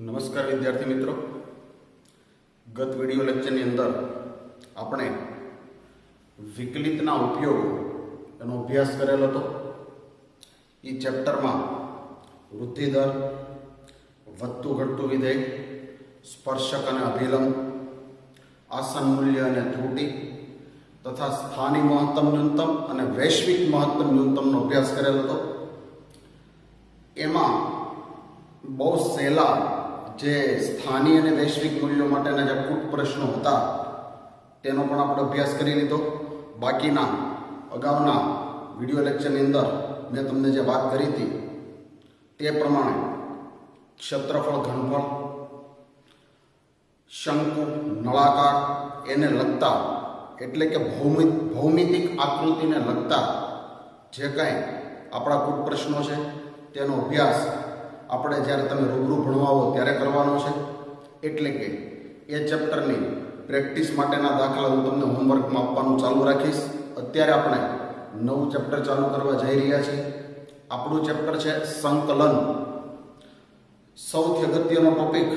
નમસ્કાર વિદ્યાર્થી મિત્રો, ગત વિડિયો લેક્ચરની અંદર આપણે વિકલિતના ઉપયોગો એનો અભ્યાસ કરેલો હતો. એ ચેપ્ટરમાં વૃદ્ધિ દર, વધતું ઘટતું વિધેય, સ્પર્શક અને અભિલંબ, આસન મૂલ્ય અને ત્રુટિ તથા સ્થાનિક મહત્તમ ન્યૂનતમ અને વૈશ્વિક મહત્તમ ન્યૂનતમનો અભ્યાસ કરેલો હતો. એમાં બહુ સહેલા જે સ્થાનિક અને વૈશ્વિક મૂલ્યો માટેના જે કૂટ પ્રશ્નો હતા તેનો પણ આપણે અભ્યાસ કરી લીધો. બાકીના અગાઉના વિડિયો લેક્ચરની અંદર મેં તમને જે વાત કરી હતી તે પ્રમાણે ક્ષેત્રફળ, ઘનફળ, શંકુ, નળાકાર એને લગતા એટલે કે ભૌમિતિક આકૃતિને લગતા જે કાંઈ આપણા કૂટ પ્રશ્નો છે તેનો અભ્યાસ આપણે જ્યારે તમે રૂબરૂ ભણવા આવો ત્યારે કરવાનો છે. એટલે કે એ ચેપ્ટરની પ્રેક્ટિસ માટેના દાખલા હું તમને હોમવર્કમાં આપવાનું ચાલુ રાખીશ. અત્યારે આપણે નવું ચેપ્ટર ચાલુ કરવા જઈ રહ્યા છીએ. આપણું ચેપ્ટર છે સંકલન. સૌથી અગત્યનો ટોપિક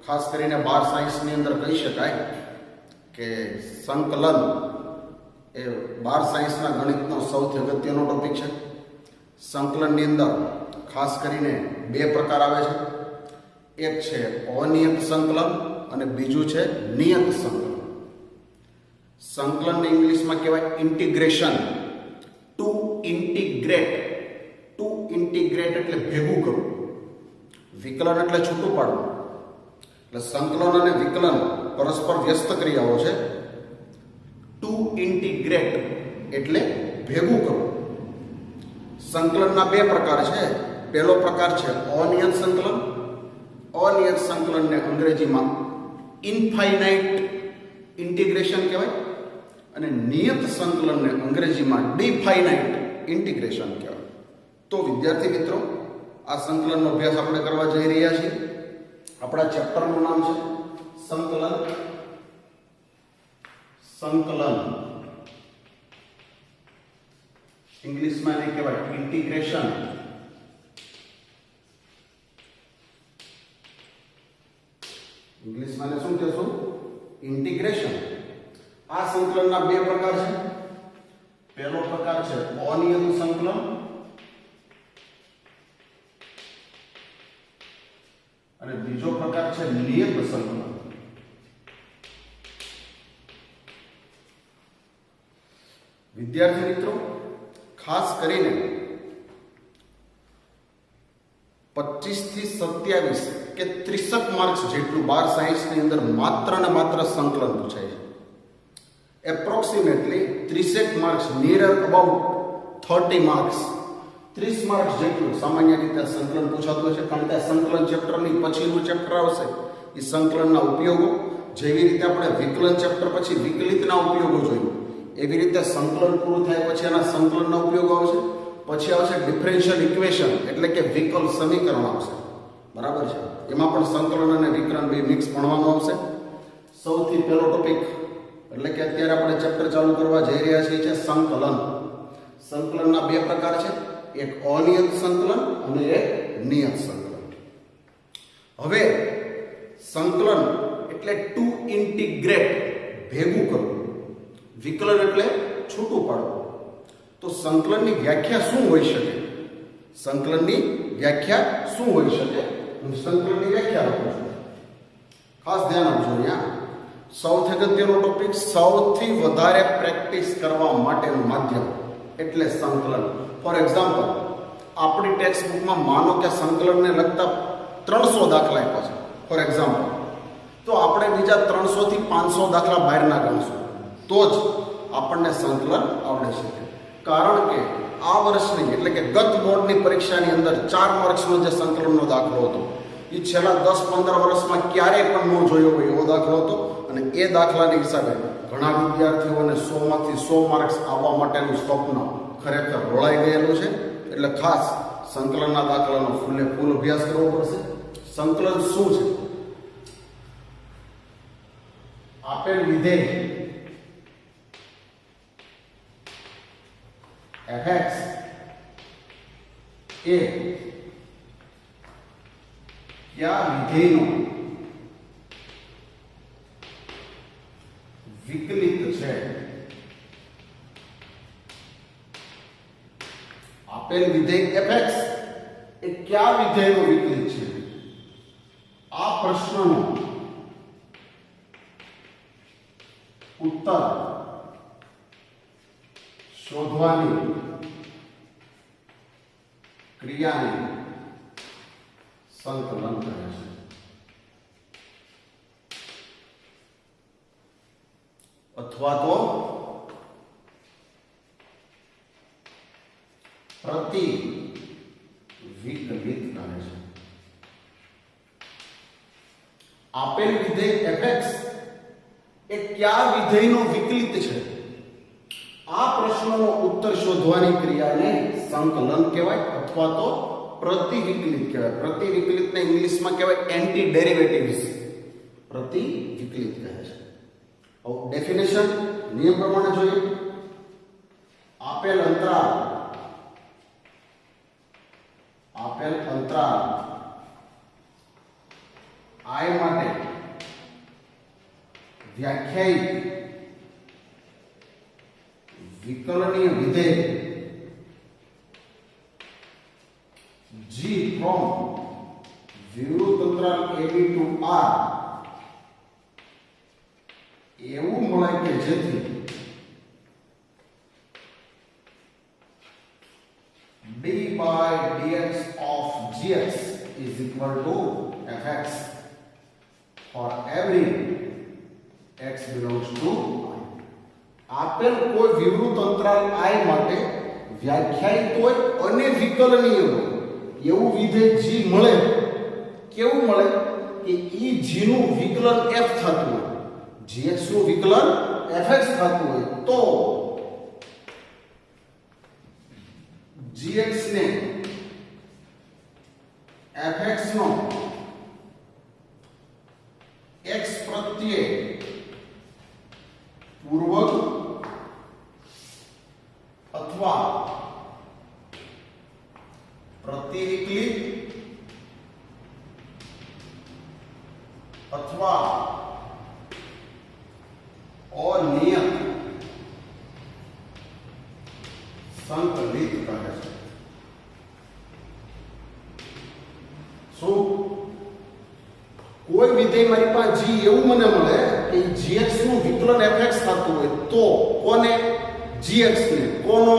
ખાસ કરીને 12 સાયન્સની અંદર કહી શકાય કે સંકલન એ 12 સાયન્સના ગણિતનો સૌથી અગત્યનો ટોપિક છે. સંકલનની અંદર ખાસ કરીને બે પ્રકાર આવે છે. એક છે અનિયત સંકલન અને બીજું છે નિયત સંકલન. સંકલનને ઇંગ્લિશમાં કહેવાય ઇન્ટિગ્રેશન. ટુ ઇન્ટિગ્રેટ એટલે ભેગું કરવું. વિકલન એટલે છૂટું પાડવું. એટલે સંકલન અને વિકલન પરસ્પર વ્યસ્ત ક્રિયાઓ છે. ટુ ઇન્ટિગ્રેટ એટલે ભેગું કરવું. સંકલનના બે પ્રકાર છે. પહેલો પ્રકાર છે અનિયત સંકલન. અનિયત સંકલનને અંગ્રેજીમાં ઇન્ફાઇનાઇટ ઇન્ટિગ્રેશન કહેવાય અને નિયત સંકલનને અંગ્રેજીમાં ડિફાઇનાઇટ ઇન્ટિગ્રેશન કહેવાય. તો વિદ્યાર્થી મિત્રો, આ સંકલનનો અભ્યાસ આપણે કરવા જઈ રહ્યા છીએ. આપણા ચેપ્ટરનું નામ છે સંકલન. ઇંગ્લિશમાં એને કહેવાય ઇન્ટિગ્રેશન. ઇંગ્લિશમાં એને શું કહેશું? ઇન્ટિગ્રેશન. આ સંકલનના બે પ્રકાર છે. પહેલો પ્રકાર છે અનિયત સંકલન અને બીજો પ્રકાર છે નિયત સંકલન. વિદ્યાર્થી મિત્રો, ખાસ કરીને 25 થી 27 કે 30 માર્ક્સ જેટલું 12 સાયન્સની અંદર માત્ર ને માત્ર સંકલન પૂછાય છે. Approximately 30 marks, near about 30 marks, 30 marks જેટલું સામાન્ય રીતે સંકલન પૂછાતું છે. કારણ કે સંકલન ચેપ્ટરની પછીનું ચેપ્ટર આવશે એ સંકલનના ઉપયોગો. જેવી રીતે આપણે વિકલન ચેપ્ટર પછી વિકલિતના ઉપયોગો જોયું, એવી રીતે સંકલન પૂરું થાય પછી એના સંકલનના ઉપયોગો આવશે. પછી આવશે ડિફરન્શિયલ ઇક્વેશન એટલે કે વિકલ સમીકરણ આવશે. બરાબર છે? એમાં પણ સંકલન અને વિકલન બે મિક્સ ભણવાનું આવશે. સૌથી પહેલો ટોપિક એટલે કે અત્યારે આપણે ચેપ્ટર ચાલુ કરવા જઈ રહ્યા છીએ છે સંકલન. સંકલનના બે પ્રકાર છે, એક અનિયત સંકલન અને એક નિયત સંકલન. હવે સંકલન એટલે ટુ ઇન્ટિગ્રેટ, ભેગું કરવું. વિકલન એટલે છૂટું પાડવું. તો સંકલનની વ્યાખ્યા શું હોઈ શકે? સંકલનની વ્યાખ્યા શું હોઈ શકે? હું સંકલનની વ્યાખ્યા આપું છું. ખાસ ધ્યાન આપજો. અહીંયા સૌથી અગત્યનો ટોપિક, સૌથી વધારે પ્રેક્ટિસ કરવા માટેનું માધ્યમ એટલે સંકલન. ફોર એક્ઝામ્પલ, આપણી ટેક્સ્ટ બુકમાં માનો કે સંકલનને લગતા 300 દાખલા આપ્યા છે ફોર એક્ઝામ્પલ, તો આપણે બીજા 300 થી 500 દાખલા બહારના ગણશું તો જ આપણને સંકલન આવડે છે. કારણ કે આ વર્ષની એટલે કે ગત બોર્ડની પરીક્ષાની અંદર 4 માર્ક્સનો જે સંકલનનો દાખલો હતો એ છેલ્લા 10-15 વર્ષમાં ક્યારેય પણ ન જોયો હોય એવો દાખલો હતો. અને એ દાખલાની હિસાબે ઘણા વિદ્યાર્થીઓને 100 માંથી 100 માર્ક્સ આવવા માટેનું સ્વપ્ન ખરેખર રોળાઈ ગયેલું છે. એટલે ખાસ સંકલનના દાખલાનો ફૂલ અભ્યાસ કરવો પડશે. સંકલન શું છે? આપેલ વિધેય fx એ क्या विधेयનો વિકલિત છે આપેલ વિધેય fx એ કયા વિધેયનો વિકલિત છે આ પ્રશ્નનો ઉત્તર શોધવાની ક્રિયાને સંકલન કહે છે અથવા તો પ્રતિ વિકલિત કહે છે આપેલ વિધેય fx એ કયા વિધેયનો વિકલિત છે આ પ્રશ્નનો ઉત્તર શોધવાની ક્રિયાને સંકલન કહેવાય અથવા તો પ્રતિવિકલિત કહેવાય પ્રતિવિકલિતને ઇંગ્લિશમાં કહેવાય એન્ટી ડેરિવેટિવ્સ પ્રતિવિકલિત કહે છે હવે ડેફિનેશન નિયમ પ્રમાણે જોઈએ આપેલ અંતરાલ I માટે વ્યાખ્યાયિત વિકલનીય વિધેય g from વિવૃત અંતરાલ ab to r એવું મળે કે જેથી d by dx of gx is equal to fx for every x belongs to I. આપેલ કોઈ વિવૃત અંતરાલ I માટે વ્યાખ્યાયિત હોય અને વિકલનીય હોય એવું વિધેય g મળે કેવું મળે કે ઈ g નું વિકલન f થતું હોય gx નું વિકલન fx થતું હોય તો gx ને fx નો x પ્રત્યે પૂર્વક અથવા પ્રતિવિકલિત અથવા અનિયત સંકલિત કહે છે શું કોઈ વિધેય મારી પાસે g એવું મને મળે કે gx નું વિકલન fx થતું હોય તો કોને gx ને કોનો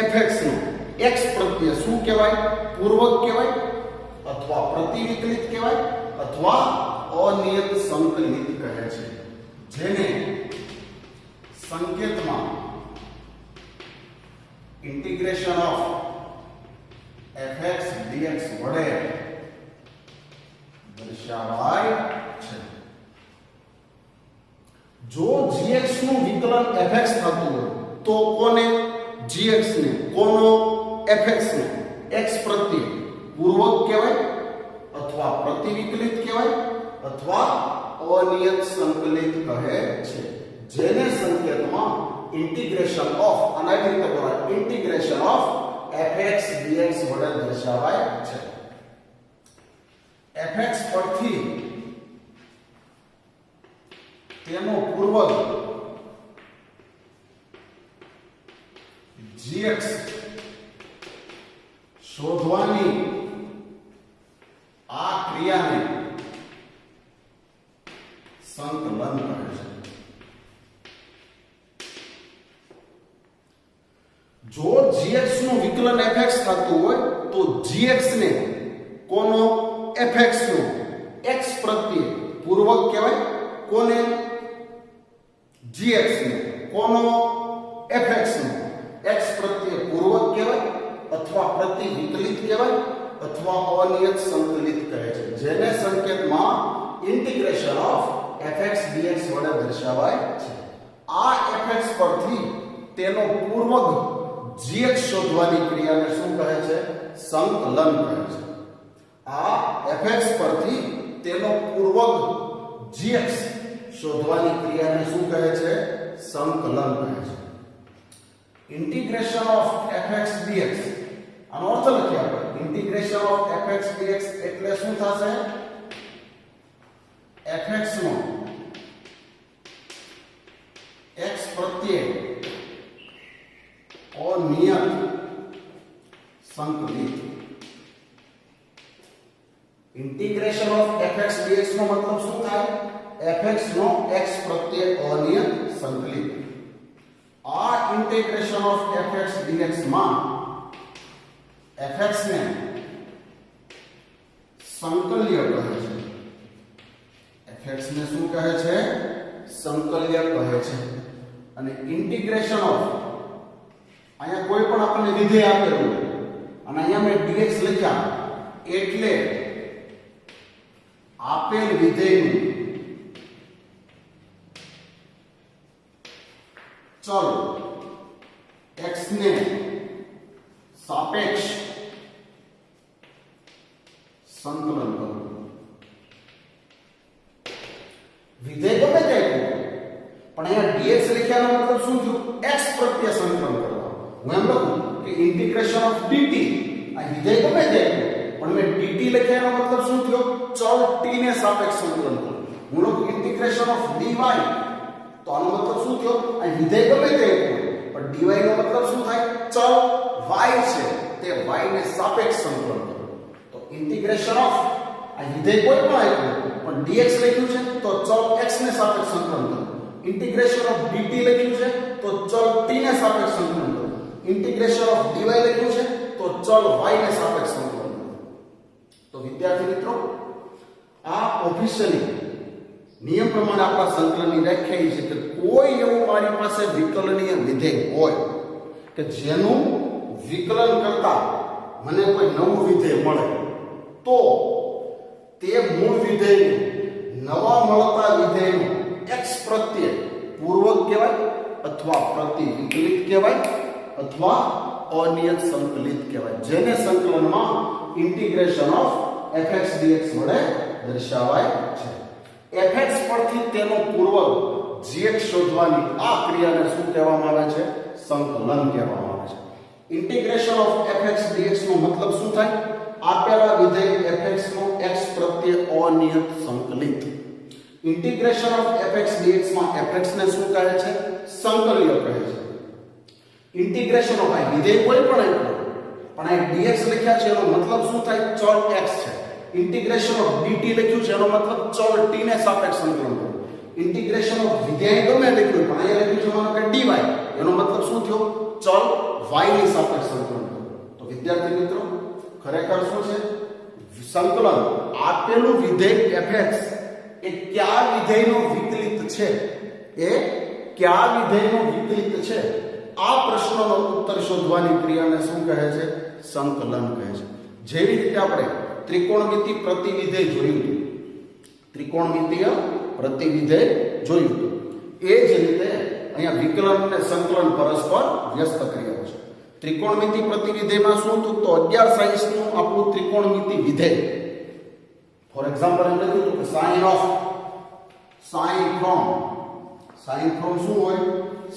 fx નો x પ્રત્યે શું કહેવાય પૂર્વક કહેવાય અથવા પ્રતિવિકલિત કહેવાય અથવા અનિયત સંકલિત કહે છે જેને સંકેતમાં ઇન્ટિગ્રેશન ઓફ fx dx વડે દર્શાવાય છે જો gx નું વિકલન fx થતું હોય તો કોને gx ને કોનો fx ને x પ્રત્યે પૂર્વક કહેવાય અથવા પ્રતિવિકલિત કહેવાય અથવા અનિયત સંકલિત કહે છે જેને સંકેતમાં ઇન્ટિગ્રેશન ઓફ અને આવી રીતે બોલાય ઇન્ટિગ્રેશન ઓફ fx dx વડે દર્શાવાય છે fx પરથી તેનો પૂર્વક gx શોધવાની આ ક્રિયાને સંકલન કહે છે જો gx નું વિકલન fx થતું હોય તો gx ને કોનો fx નો x પ્રત્યે પૂર્વક કહેવાય કોને gx ને કોનો fx નો x પ્રત્યે પૂર્વક કહેવાય અથવા પ્રતિવિકલિત કહેવાય અથવા અનિયત સંકલિત કહે છે જેને સંકેતમાં ઇન્ટિગ્રેશન ઓફ fx dx વડે દર્શાવાય છે આ fx પરથી તેનો પૂર્વક gx શોધવાની ક્રિયાને શું કહે છે સંકલન કહે છે આ fx પરથી તેનો પૂર્વક gx શોધવાની ક્રિયાને શું કહે છે સંકલન કહે છે ઇન્ટિગ્રેશન ઓફ fx dx આનો અર્થ લખીએ આપણે ઇન્ટિગ્રેશન ઓફ fx dx એટલે શું થશે? fx નો x પ્રત્યે અનિયત સંકલિત. ઇન્ટિગ્રેશન ઓફ fx dx નો મતલબ શું થાય? fx નો x પ્રત્યે અનિયત સંકલિત. આ ઇન્ટિગ્રેશન ઓફ fx dx માં fx ને સંકલ્ય કહે છે. fx ને શું કહે છે? સંકલ્ય કહે છે. અને ઇન્ટિગ્રેશન ઓફ અહીંયા કોઈ પણ આપણને વિધેય આપેલું અને અહીંયા મેં dx લખ્યા એટલે આપેલ વિધેયનું ચલ x ને સાપેક્ષ સંકલન કરવું. વિધેય ગમે તે પણ અહીંયા dx લખ્યાનો મતલબ શું થયું? x પ્રત્યે સંકલન કરવા. હું એમ લખું કે ઇન્ટિગ્રેશન ઓફ dt, આ વિધેય ગમે તે પણ મેં dt લખ્યાનો મતલબ શું થયો? ચલ t ને સાપેક્ષ સંકલન કરવું. હું લખું ઇન્ટિગ્રેશન ઓફ dy, તો આનો મતલબ શું થયો? આ વિધેય ગમે તે પણ dy નો મતલબ શું થાય? ચલ y છે તે y ને સાપેક્ષ સંકલન કરવું. તો ઇન્ટિગ્રેશન ઓફ આ વિધેય કોઈ પણ આપ્યું પણ dx લખ્યું છે તો ચલ x ને સાપેક્ષ સંકલન કરવું. ઇન્ટિગ્રેશન ઓફ dt લખ્યું છે તો ચલ t ને સાપેક્ષ સંકલન કરવું. ઇન્ટિગ્રેશન ઓફ dy લખ્યું છે તો ચલ y ને સાપેક્ષ સંકલન કરવું. તો વિદ્યાર્થી મિત્રો, આ ઓફિશિયલી નિયમ પ્રમાણે આપણા સંકલનની વ્યાખ્યા છે કે કોઈ એવું મારી પાસે વિકલનીય વિધેય હોય કે જેનું વિકલન કરતા મને કોઈ નવું વિધેય મળે તો તે મૂળ વિધેયનું નવા મળતા વિધેયનું x પ્રત્યે પૂર્વક કહેવાય અથવા પ્રતિવિકલિત કહેવાય અથવા અનિયત સંકલિત કહેવાય, જેને સંકલનમાં ઇન્ટિગ્રેશન ઓફ fx dx વડે દર્શાવાય છે. fx પરથી તેનો પૂર્વક gx શોધવાની આ ક્રિયાને શું કહેવામાં આવે છે? સંકલન કહેવામાં આવે છે. ઇન્ટિગ્રેશન ઓફ fx dx નો મતલબ શું થાય? આપેલા વિધેય fx નો x પ્રત્યે અનિયત સંકલિત. ઇન્ટિગ્રેશન ઓફ fx dx માં fx ને શું કહે છે? સંકલ્ય કહે છે. ઇન્ટિગ્રેશન ઓફ આ વિધેય કોઈ પણ પણ આ dx લખ્યા છે એનો મતલબ શું થાય? ચલ x છે. ઇન્ટિગ્રેશન ઓફ dt લખ્યું છે એનો મતલબ ચલ t ને સાપેક્ષ સંકલન કરવું. ઇન્ટિગ્રેશન ઓફ વિધેય ગમે લખ્યું પણ અહીંયા લખ્યું છે માનો કે dy, એનો મતલબ શું થયો? ચલ y ની સાપેક્ષ સંકલન કરવું. તો વિદ્યાર્થી મિત્રો, ખરેખર શું છે? સંકલન આપેલું વિધેય fx એ કયા વિધેયનો વિકલિત છે? એ કયા વિધેયનો વિકલિત છે? આ પ્રશ્નનો ઉત્તર શોધવાની ક્રિયાને શું કહે છે? સંકલન કહે છે. જેવી રીતે આપણે ત્રિકોણમિતિ પ્રતિવિધેય જોયું હતું, ત્રિકોણમિતિય પ્રતિવિધેય જોયું હતું, એ જ રીતે અહીંયા વિકલન અને સંકલન પરસ્પર વ્યસ્ત ક્રિયાઓ છે. ત્રિકોણમિતિ પ્રતિવિધેયમાં શું હતું? તો 11 સાઇઝનું આપણું ત્રિકોણમિતિ વિધેય. ફોર એક્ઝામ્પલ એમ લખ્યું હતું કે sin from શું હોય?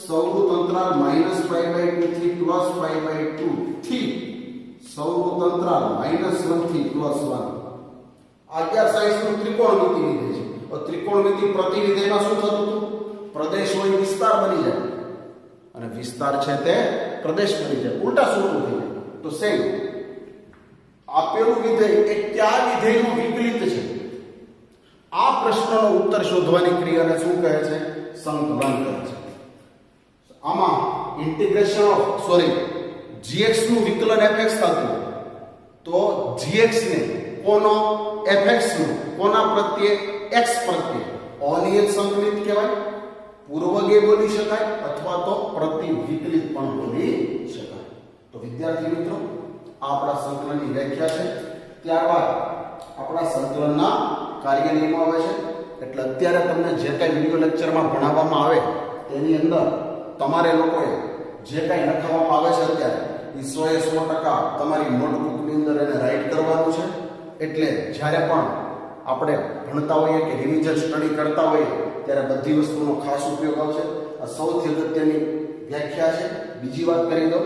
સૌરું અંતરાલ -π/2 થી +π/2 થી સૌરું અંતરાલ -1 થી +1. આ 11 સાઇઝનું ત્રિકોણમિતિ વિધેય છે. તો ત્રિકોણમિતિ પ્રતિવિધેયમાં શું થતું હતું? પ્રદેશ હોય વિસ્તાર બની જાય અને વિસ્તાર છે તે પ્રદેશ બની જાય, ઉલટા સુલટું થઈ જાય. તો સેમ આપેલું વિધેય એ કયા વિધેયનું વિકલિત છે? આ પ્રશ્નનો ઉત્તર શોધવાની ક્રિયાને શું કહે છે? સંકલન કહે છે. આમાં ઇન્ટિગ્રેશન ઓફ gx નું વિકલન fx થતું તો gx ને કોનો? fx નું કોના પ્રત્યે? x પ્રત્યે અનિયત સંકલિત કહેવાય, પૂર્વગે બોલી શકાય અથવા તો પ્રતિવિકલિત પણ બોલી શકાય. તો વિદ્યાર્થી મિત્રો, આ આપણા સંકલનની વ્યાખ્યા છે. ત્યારબાદ આપણા સંકલનના કાર્ય નિયમો આવે છે. એટલે અત્યારે તમને જે કંઈ વિડિયો લેક્ચરમાં ભણાવવામાં આવે તેની અંદર તમારે લોકોએ જે કંઈ લખવામાં આવે છે અત્યારે એ 100% તમારી નોટબુકની અંદર એને રાઈટ કરવાનું છે. એટલે જ્યારે પણ આપણે ભણતા હોઈએ કે રિવિઝન સ્ટડી કરતા હોઈએ ત્યારે બધી વસ્તુનો ખાસ ઉપયોગ આવશે. આ સૌથી અગત્યની વ્યાખ્યા છે. બીજી વાત કરી દો,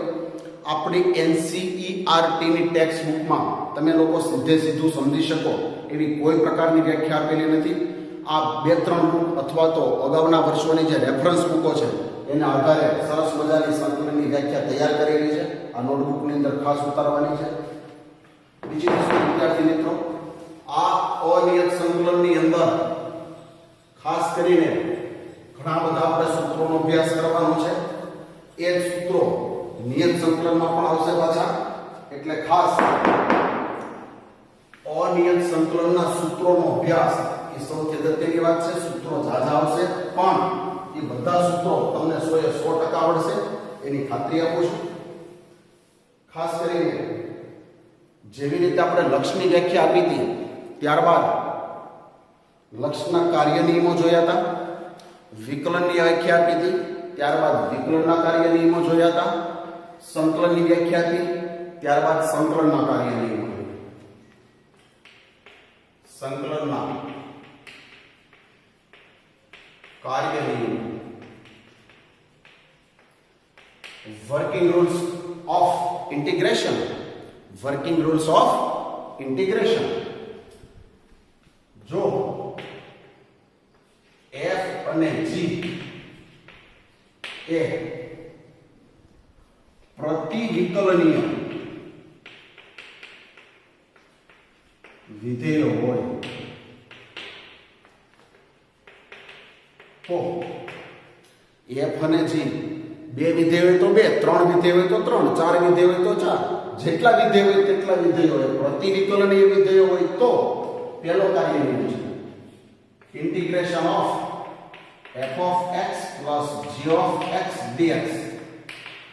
આપણી NCERT ની ટેક્સ્ટ બુકમાં તમે લોકો સીધું સમજી શકો એવી કોઈ પ્રકારની વ્યાખ્યા આપેલી નથી. આ 2-3 બુક અથવા તો અગાઉના વર્ષોની જે રેફરન્સ બુકો છે એના આધારે સરસ મજાની સંકલનની વ્યાખ્યા તૈયાર કરેલી છે. આ નોટબુકની અંદર ખાસ ઉતારવાની છે. બીજી વસ્તુ વિદ્યાર્થી મિત્રો, આ અનિયત સંકલનની અંદર ખાસ કરીને ઘણા બધા આપણે સૂત્રોનો અભ્યાસ કરવાનો છે. એ જ સૂત્રો નિયત સંકલનમાં પણ આવશે પાછા. એટલે ખાસ અનિયત સંકલનના સૂત્રોનો અભ્યાસ એ સૌથી અગત્યની વાત છે. સૂત્રો ઝાઝા આવશે પણ એ બધા સૂત્રો તમને 100% આવડશે એની ખાતરી આપું છું. ખાસ કરીને જેવી રીતે આપણે લક્ષની વ્યાખ્યા આપી હતી, ત્યારબાદ લક્ષના કાર્ય નિયમો જોયા હતા, વિકલનની વ્યાખ્યા આપી હતી, ત્યારબાદ વિકલનના કાર્ય નિયમો જોયા હતા, સંકલનની વ્યાખ્યા આપી, ત્યારબાદ સંકલનના કાર્ય નિયમો, સંકલનના કાર્ય નિયમો, working rules of integration, working rules of integration. જો f અને g એ પ્રતિવિકલનીય વિધેયો હોય તો f અને g 2 વિધેય હોય તો 2, 3 વિધેય હોય તો 3, 4 વિધેય હોય તો 4, જેટલા વિધેય હોય તેટલા વિધેયો હોય. પ્રતિવિકલનીય વિધેયો હોય તો પહેલો કાર્ય નિયમ છે integration of f of x plus g of x dx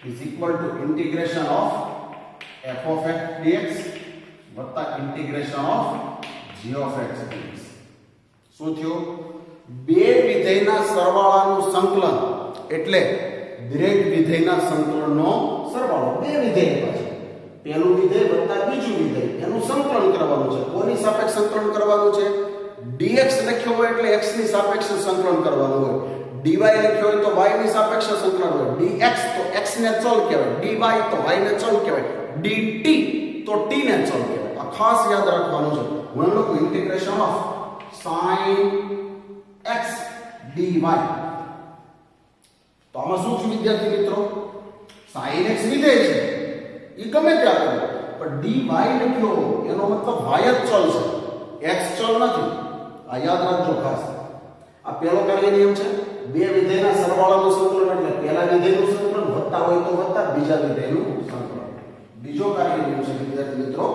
is equal to integration of f of x dx વત્તા integration of g of x dx. શું થયું? બે વિધેયના સરવાળાનું સંકલન એટલે દરેક વિધેયના સંકલનનો સરવાળો. બે વિધેય છે, પહેલું વિધેય વત્તા બીજું વિધેય, એનું સંકલન કરવાનું છે. કોની સાપેક્ષ સંકલન કરવાનું છે? dx લખ્યો હોય એટલે x ની સાપેક્ષે સંકલન કરવાનું હોય. dy લખ્યો હોય તો y ની સાપેક્ષે સંકલન હોય. dx તો x ને ચલ કહેવાય, dy તો y ને ચલ કહેવાય, dt તો t ને ચલ કહેવાય. આ ખાસ યાદ રાખવાનું છે. હું એમ લખું integration of sin x dy. તો આમાં શું છે વિદ્યાર્થી મિત્રો? sin x વિધેય છે, એ ગમે ત્યાં કરે, પણ dy લખ્યો એનો મતલબ y જ ચલ છે, x ચલ નથી. આ યાદ રાખજો ખાસ. આ પહેલો કાર્ય નિયમ છે. બે વિધેયના સરવાળાનું સંકલન એટલે પહેલા વિધેયનું સંકલન વત્તા હોય તો વત્તા, બીજા વિધેયનું સંકલન. બીજો કાર્ય નિયમ છે વિદ્યાર્થી મિત્રો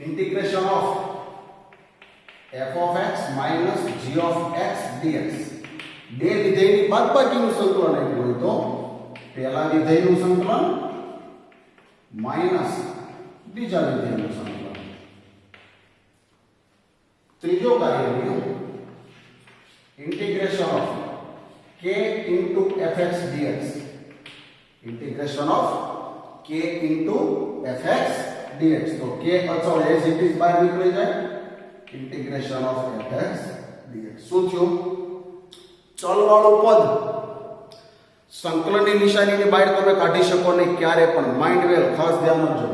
integration of f of x minus g of x dx. બે વિધેયની બાદબાકીનું સંકલન આપ્યું હોય તો પહેલા વિધેયનું સંકલન માઈનસ બીજા વિધેયનું સંકલન. ત્રીજો કાર્ય નિયમ integration of k into fx dx. integration of k into fx dx. તો k અચળ as it is બહાર નીકળી જાય. integration of fx dx. શું થયું? ચલવાળું પદ સંકલનની નિશાનીની બહાર તમે કાઢી શકો નહીં ક્યારે પણ. માઇન્ડ વેલ ખાસ ધ્યાન રાખજો.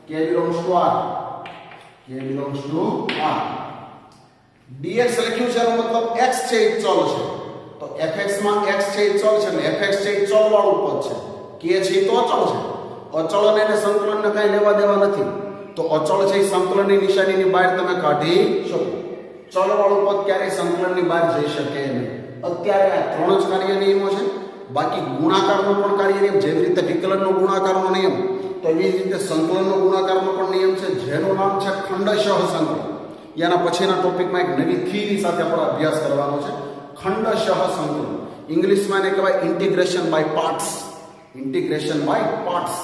k belongs to r, k belongs to r. dx લખ્યું છે એનો મતલબ x છે એ ચલ છે, તો fx માં x છે એ ચલ છે, એટલે fx છે એ ચલવાળું પદ છે. k છે એ તો અચળ છે. અચળ અને એને સંકલનને કાંઈ લેવા દેવા નથી, તો અચળ છે એ સંકલનની નિશાનીની બહાર તમે કાઢી શકો. ચલવાળું પદ ક્યારેય સંકલનની બહાર જઈ શકે નહીં. અત્યારે આ 3 જ કાર્ય નિયમો છે. બાકી ગુણાકારનો પણ કાર્ય નિયમ, જેવી રીતે વિકલનનો ગુણાકારનો નિયમ, તો એવી રીતે સંકલનનો ગુણાકારનો પણ નિયમ છે, જેનું નામ છે ખંડશઃ સંકલન. યાના પછીના ટોપિકમાં એક નવી થિયરી સાથે આપણે અભ્યાસ કરવાનો છે, ખંડશઃ સંકલન. ઇંગ્લિશમાં એને કહેવાય integration by parts. Integration by parts.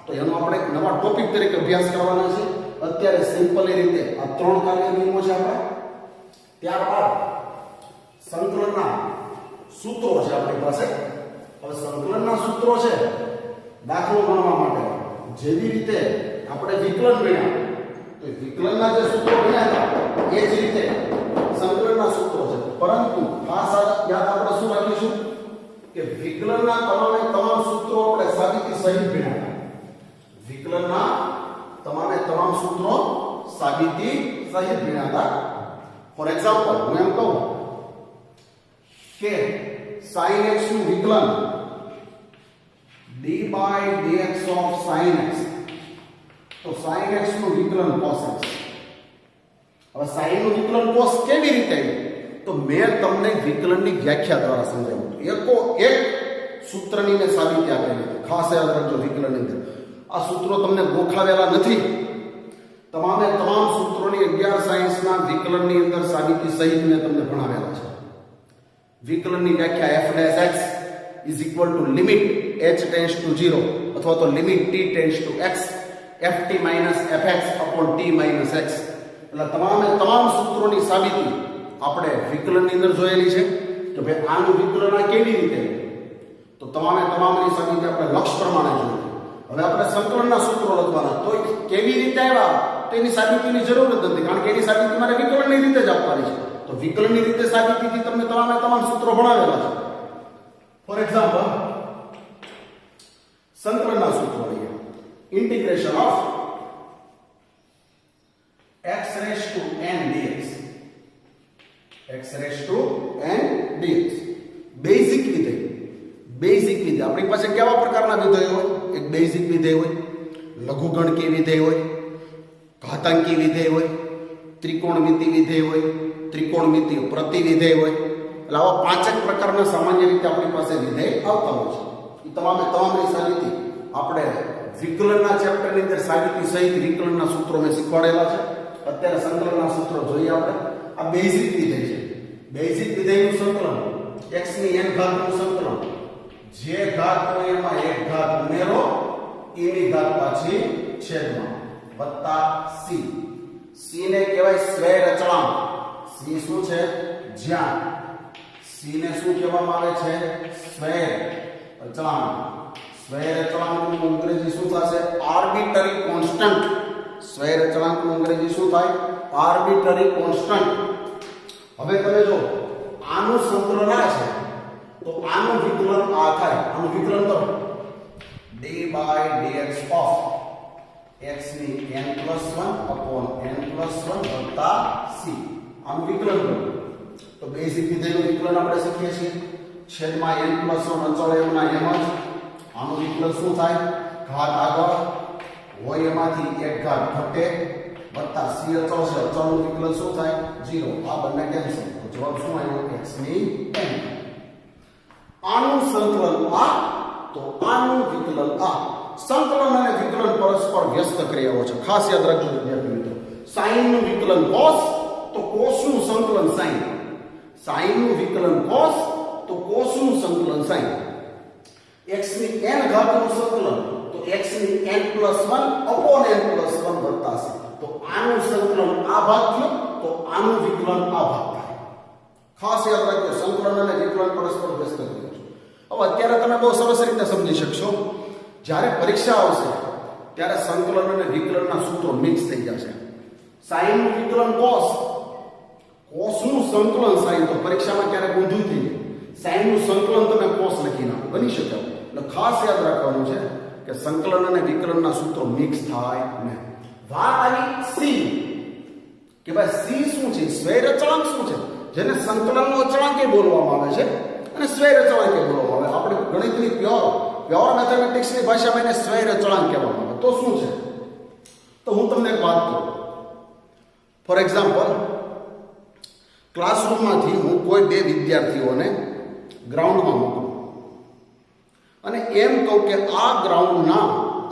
તો એનો આપણે એક નવા ટોપિક તરીકે અભ્યાસ કરવાનો છે. અત્યારે સિમ્પલી રીતે આ 3 કાર્ય નિયમો છે આપણા. ત્યારબાદ સંકલનના સૂત્રો છે આપણી પાસે. હવે સંકલનના સૂત્રો છે દાખલો ગણવા માટે. જેવી રીતે આપણે વિકલન ગણ્યા, તો વિકલનના જે સૂત્રો ગણ્યા હતા એ જ રીતે સંકલનના સૂત્રો છે. પરંતુ ખાસ યાદ આપણે શું રાખીશું? કે વિકલનના તમામે તમામ સૂત્રો આપણે સાબિતી સહિત ભણ્યા. વિકલનના તમામે તમામ સૂત્રો સાબિતી સહિત ભણ્યા હતા. ફોર એક્ઝામ્પલ હું એમ કહું કે sin x નું વિકલન d/dx of sin x, તો sin x નું વિકલન cos x. હવે sin નું વિકલન cos કેવી રીતે આવ્યું? તો મેં તમને વિકલનની વ્યાખ્યા દ્વારા સમજાવ્યું. એકો એક સૂત્રની મેં સાબિતી આપેલી હતી. ખાસ યાદ રાખજો, વિકલનની અંદર આ સૂત્રો તમને ગોખાવેલા નથી. તમામે તમામ સૂત્રોની 11 સાયન્સના વિકલનની અંદર સાબિતી સહિત મેં તમને ભણાવેલા છે. વિકલનની વ્યાખ્યા f' is equal to limit h tends to 0 અથવા તો limit t tends to x ft minus fx upon t minus x. એટલે તમામ સૂત્રોની સાબિતી આપણે વિકલનની અંદર જોયેલી છે કે ભાઈ આનું વિકલન આ કેવી રીતે, તો તમામની સાબિતી આપણે લક્ષ પ્રમાણે જોઈ. હવે આપણે સંકલનના સૂત્રો લખવાના, તો કેવી રીતે આવ્યા તેની સાબિતીની જરૂર જ નથી, કારણ કે એની સાબિતી મારે વિકલનની રીતે જ આપવાની છે. તો વિકલનની રીતે સાબિતીથી તમને તમામ સૂત્રો ભણાવેલા છે. ફોર એક્ઝામ્પલ સંકલનના સૂત્રો લઈએ. Integration of x raised to n dx, x raised to n dx. Basic વિધેય આપણી પાસે કેવા પ્રકારના વિધેયો હોય? એક બેઝિક વિધેય હોય, લઘુગણકી વિધેય હોય, ઘાતાંકી વિધેય હોય, ત્રિકોણમિતિ વિધેય હોય, ત્રિકોણમિતિ પ્રતિવિધેય હોય. એટલે આવા 5 પ્રકારના સામાન્ય રીતે આપણી પાસે વિધેય આવતા હોય છે. એ તમામની સાબિતી આપણે વિકલનના ચેપ્ટરની અંદર સાબિતી સહિત વિકલનના સૂત્રો મેં શીખવાડેલા છે. અત્યારે સંકલનના સૂત્રો જોઈએ આપણે. આ બેઝિક વિધેય છે. બેઝિક વિધેયનું સંકલન x ની n ઘાતનું સંકલન, જે ઘાત હોય એમાં એક ઘાત ઉમેરો, e ની ઘાત પાછી છેદમાં વત્તા c. c ને કહેવાય સ્વૈર અચળાંક. c શું છે? જ્યાં. c ને શું કહેવામાં આવે છે? સ્વૈર અચળાંક. સ્વૈર અચળાંકનું અંગ્રેજી શું થશે? Arbitrary constant. સ્વૈર અચળાંકનું અંગ્રેજી શું થાય? Arbitrary constant. હવે તમે જો આનું સંકલન આ છે, તો આનું વિકલન આ થાય. આનું વિકલન કરો d/dx of x ની n+1 upon n+1 વત્તા c. આનું વિકલન કરો તો બેઝિક વિધેયનું વિકલન આપણે શીખીએ છીએ. છેદમાં n+1 અચળ એમના એમ જ. આનું વિકલન શું થાય? ઘાત આગળ હોય એમાંથી એક ઘાત ઘટે વત્તા c અચળ છે. અચળનું વિકલન શું થાય? 0. આ બંને કેન્સલ. તો જવાબ શું આવ્યો? x ની n. આનું સંકલન આ, તો આનું વિકલન આ. સંકલન અને વિકલન પરસ્પર વ્યસ્ત ક્રિયાઓ છે. ખાસ યાદ રાખજો વિદ્યાર્થી મિત્રો. sin નું વિકલન cos, તો cos નું સંકલન sin. sin નું વિકલન cos, તો cos નું સંકલન sin. x ની n ઘાતનું સંકલન, તો x ની n+1 upon n+1 વત્તા c. તો આનું સંકલન આ ભાગ થયો, તો આનું વિકલન આ ભાગ થાય. ખાસ યાદ રાખજો, સંકલન અને વિકલન પરસ્પર વ્યસ્ત ક્રિયાઓ છે. હવે અત્યારે તમે બહુ સરસ રીતે સમજી શકશો. જ્યારે પરીક્ષા આવશે ત્યારે સંકલન અને વિકલનના સૂત્રો મિક્સ થઈ જશે. sin નું વિકલન cos, cos નું સંકલન sin, તો પરીક્ષામાં ક્યારેક ઊંધું થઈ જાય. sin નું સંકલન તમે cos લખી નાખો, બની શકે. એટલે ખાસ યાદ રાખવાનું છે કે સંકલન અને વિકલનના સૂત્રો મિક્સ થાય નહીં. વાત આવી c કે ભાઈ c શું છે? સ્વૈર અચળાંક શું છે? જેને સંકલનનો અચળાંક બોલવામાં આવે છે અને સ્વૈર અચળાંક બોલવામાં આવે. આપણે ગણિતની પ્યોર મેથેમેટિક્સની ભાષામાં એને સ્વૈર અચળાંક કહેવામાં આવે. તો શું છે? તો હું તમને એક વાત કહું. ફોર એક્ઝામ્પલ, ક્લાસરૂમમાંથી હું કોઈ 2 વિદ્યાર્થીઓને ગ્રાઉન્ડમાં મૂકું અને એમ કહું કે આ ગ્રાઉન્ડના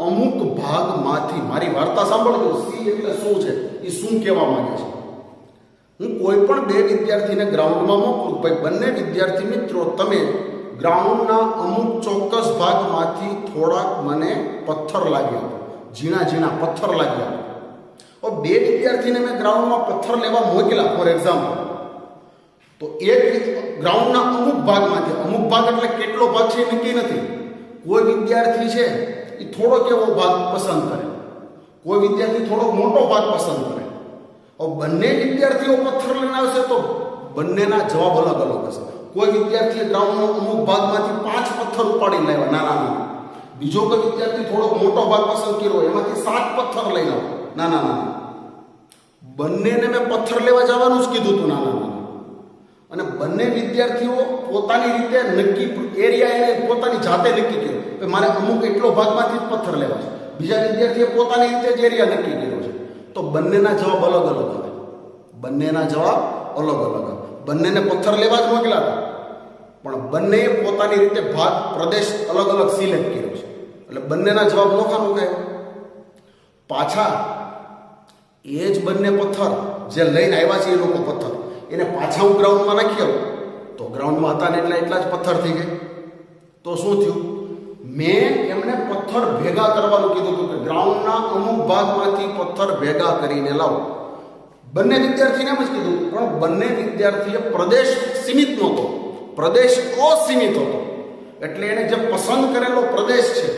અમુક ભાગમાંથી, મારી વાર્તા સાંભળજો, સી એટલે શું છે, એ શું કહેવા માંગે છે. હું કોઈ પણ 2 વિદ્યાર્થીને ગ્રાઉન્ડમાં મોકલું, ભાઈ બંને વિદ્યાર્થી મિત્રો તમે ગ્રાઉન્ડના અમુક ચોક્કસ ભાગમાંથી થોડાક મને પથ્થર લાવી આપો, ઝીણા પથ્થર લાવી આપો. હવે 2 વિદ્યાર્થીને મેં ગ્રાઉન્ડમાં પથ્થર લેવા મોકલ્યા ફોર એક્ઝામ્પલ, તો એક ગ્રાઉન્ડના અમુક ભાગમાંથી, અમુક ભાગ એટલે કેટલો ભાગ છે એ નક્કી નથી. કોઈ વિદ્યાર્થી છે એ થોડોક એવો ભાગ પસંદ કરે, કોઈ વિદ્યાર્થી થોડોક મોટો ભાગ પસંદ કરે. હવે બંને વિદ્યાર્થીઓ પથ્થર લઈને આવશે તો બંનેના જવાબ અલગ અલગ હશે. કોઈ વિદ્યાર્થીએ ગ્રાઉન્ડનો અમુક ભાગમાંથી 5 પથ્થર ઉપાડી લાવ્યા નાના નાના, બીજો કોઈ વિદ્યાર્થી થોડો મોટો ભાગ પસંદ કર્યો એમાંથી 7 પથ્થર લઈ લાવો નાના નાના. બંનેને મેં પથ્થર લેવા જવાનું જ કીધું હતું નાના નાના, અને બંને વિદ્યાર્થીઓ પોતાની રીતે નક્કી એરિયા એને પોતાની જાતે નક્કી કર્યો કે મારે અમુક એટલો ભાગમાંથી જ પથ્થર લેવા છે. બીજા વિદ્યાર્થીએ પોતાની રીતે જ એરિયા નક્કી કર્યો છે. તો બંનેના જવાબ અલગ અલગ આવે. બંનેના જવાબ અલગ અલગ આવે. બંનેને પથ્થર લેવા જ મોકલ્યા હતા, પણ બંનેએ પોતાની રીતે ભાગ પ્રદેશ અલગ અલગ સિલેક્ટ કર્યો છે. એટલે બંનેના જવાબ નોખા નોખા. પાછા એ જ બંને પથ્થર જે લઈને આવ્યા છે એ લોકો પથ્થર એને પાછા હું ગ્રાઉન્ડમાં નાખી આવું તો ગ્રાઉન્ડમાં હતા ને એટલા જ પથ્થર થઈ ગયા. તો શું થયું? મેં એમને પથ્થર ભેગા કરવાનું કીધું હતું કે ગ્રાઉન્ડના અમુક ભાગમાંથી પથ્થર ભેગા કરીને લાવો. બંને વિદ્યાર્થીને એમ જ કીધું, પણ બંને વિદ્યાર્થીએ પ્રદેશ સીમિત નહોતો, પ્રદેશ અસીમિત હતો. એટલે એને જે પસંદ કરેલો પ્રદેશ છે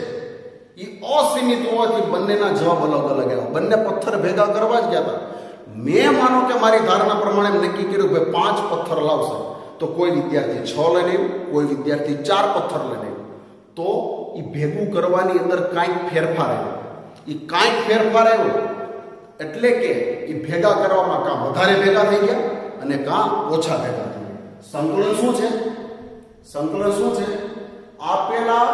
એ અસીમિત હોવાથી બંનેના જવાબ અલગ અલગ આવ્યા. બંને પથ્થર ભેગા કરવા જ ગયા હતા. મેં માનો કે મારી ધારણા પ્રમાણે નક્કી કર્યું કે 5 પથ્થર લાવશે, તો કોઈ વિદ્યાર્થી 6 લઈને આવ્યું, કોઈ વિદ્યાર્થી 4 પથ્થર લઈને આવ્યું. તો એ ભેગું કરવાની અંદર કાંઈક ફેરફાર આવ્યો. એ કાંઈક ફેરફાર આવ્યો એટલે કે એ ભેગા કરવામાં કાં વધારે ભેગા થઈ ગયા અને કાં ઓછા ભેગા થઈ ગયા. સંકલન શું છે? સંકલન શું છે? આપેલા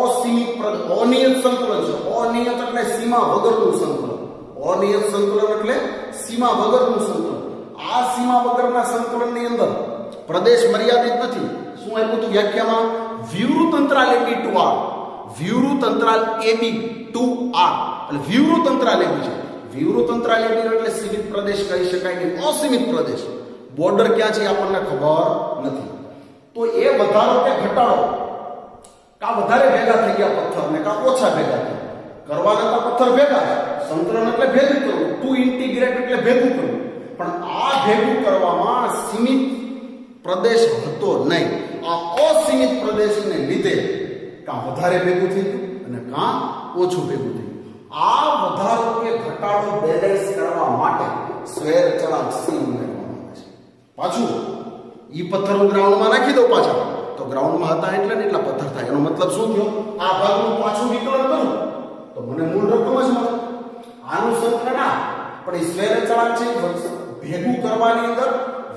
અસીમિત અનિયત સંકલન છે. અનિયત એટલે સીમા વગરનું સંકલન. અનિયત સંકલન એટલે સીમા વગરનું સંકલન. આ સીમા વગરના સંકલનની અંદર પ્રદેશ મર્યાદિત નથી. શું આપ્યું હતું વ્યાખ્યામાં? વિવૃત અંતરાલ AB to R. વિવૃત અંતરાલ AB to R એટલે વિવૃત અંતરાલ AB છે. વિવૃત અંતરાલ AB એટલે સીમિત પ્રદેશ કહી શકાય નહીં, અસીમિત પ્રદેશ. બોર્ડર ક્યાં છે આપણને ખબર નથી. તો એ વધારો કે ઘટાડો, કા વધારે ભેગા થઈ ગયા પથ્થર ને કા ઓછા ભેગા થયા. કરવાના તો પથ્થર ભેગા છે. સંકલન એટલે ભેગું કરવું, ટુ ઇન્ટિગ્રેટ એટલે ભેગું કરવું. પણ આ ભેગું કરવામાં સીમિત પ્રદેશ હતો નહીં. આ અસીમિત પ્રદેશને લીધે કાં વધારે ભેગું થઈ ગયું અને કાં ઓછું ભેગું થઈ ગયું. આ વધારો કે ઘટાડો બેલેન્સ કરવા માટે સ્વેર અચળાંક C ઉમેરવામાં આવે છે. પાછું ઈ પથ્થર હું ગ્રાઉન્ડમાં નાખી દઉં પાછા, તો ગ્રાઉન્ડમાં હતા એટલે ને એટલા પથ્થર થાય. એનો મતલબ શું થયો? આ ભાગનું પાછું વિકલન કરું તો મને મૂળ રકમ જ મળે. આનું સંકલન આ, પણ એ સ્વેર અચળાંક છે ભેગું કરવાની અંદર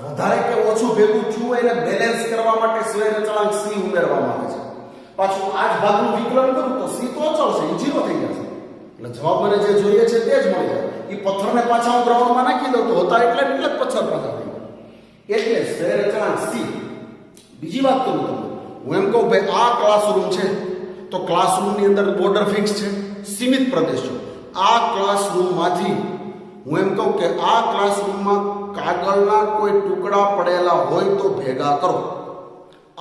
વધારે કે ઓછું ભેગું થયું એને બેલેન્સ કરવા માટે સ્વેર અચળાંક C ઉમેરવામાં આવે છે. પાછું આ જ ભાગનું વિકલન કરું તો C તો અચળ છે, એ 0 થઈ જશે. એટલે જવાબ મને જે જોઈએ છે તે જ મળી જાય. એ પથ્થરને પાછા હું ગ્રાઉન્ડમાં નાખી દઉં તો હતા એટલે જ પથ્થર પાછા થઈ ગયા. એટલે સ્વેર અચળાંક C. બીજી વાત કરું તમને, હું એમ કહું ભાઈ આ ક્લાસરૂમ છે તો ક્લાસરૂમની અંદર બોર્ડર ફિક્સ છે, સીમિત પ્રદેશ છે. આ ક્લાસરૂમમાંથી હું એમ કહું કે આ ક્લાસરૂમમાં કાગળના કોઈ ટુકડા પડેલા હોય તો ભેગા કરો.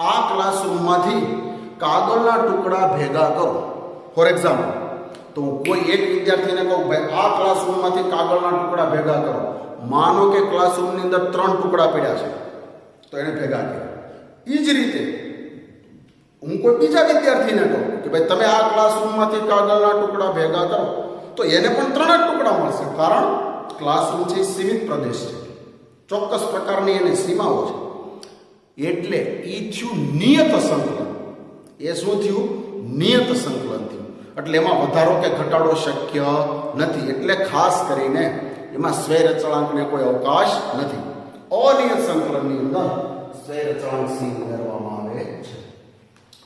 આ ક્લાસરૂમમાંથી કાગળના ટુકડા ભેગા કરો. ફોર એક્ઝામ્પલ, તો કોઈ એક વિદ્યાર્થીને કહું ભાઈ આ ક્લાસરૂમમાંથી કાગળના ટુકડા ભેગા કરો. માનો કે ક્લાસરૂમની અંદર 3 ટુકડા પડ્યા છે તો એને ભેગા કર્યા. એ જ રીતે હું કોઈ બીજા વિદ્યાર્થીને કહું કે ભાઈ તમે આ ક્લાસરૂમમાંથી કાગળના ટુકડા ભેગા કરો તો એને પણ 3 જ ટુકડા મળશે. કારણ ક્લાસરૂમ છે સીમિત પ્રદેશ છે, ચોક્કસ પ્રકારની એની સીમાઓ છે. એટલે એ થયું નિયત સંકલન. એ શું થયું? નિયત સંકલન થયું. એટલે એમાં વધારો કે ઘટાડો શક્ય નથી. એટલે ખાસ કરીને એમાં સ્વેર અચળાંકને કોઈ અવકાશ નથી. અનિયત સંકલનની અંદર સ્વેર અચળાંક C ઉમેરવામાં આવે છે.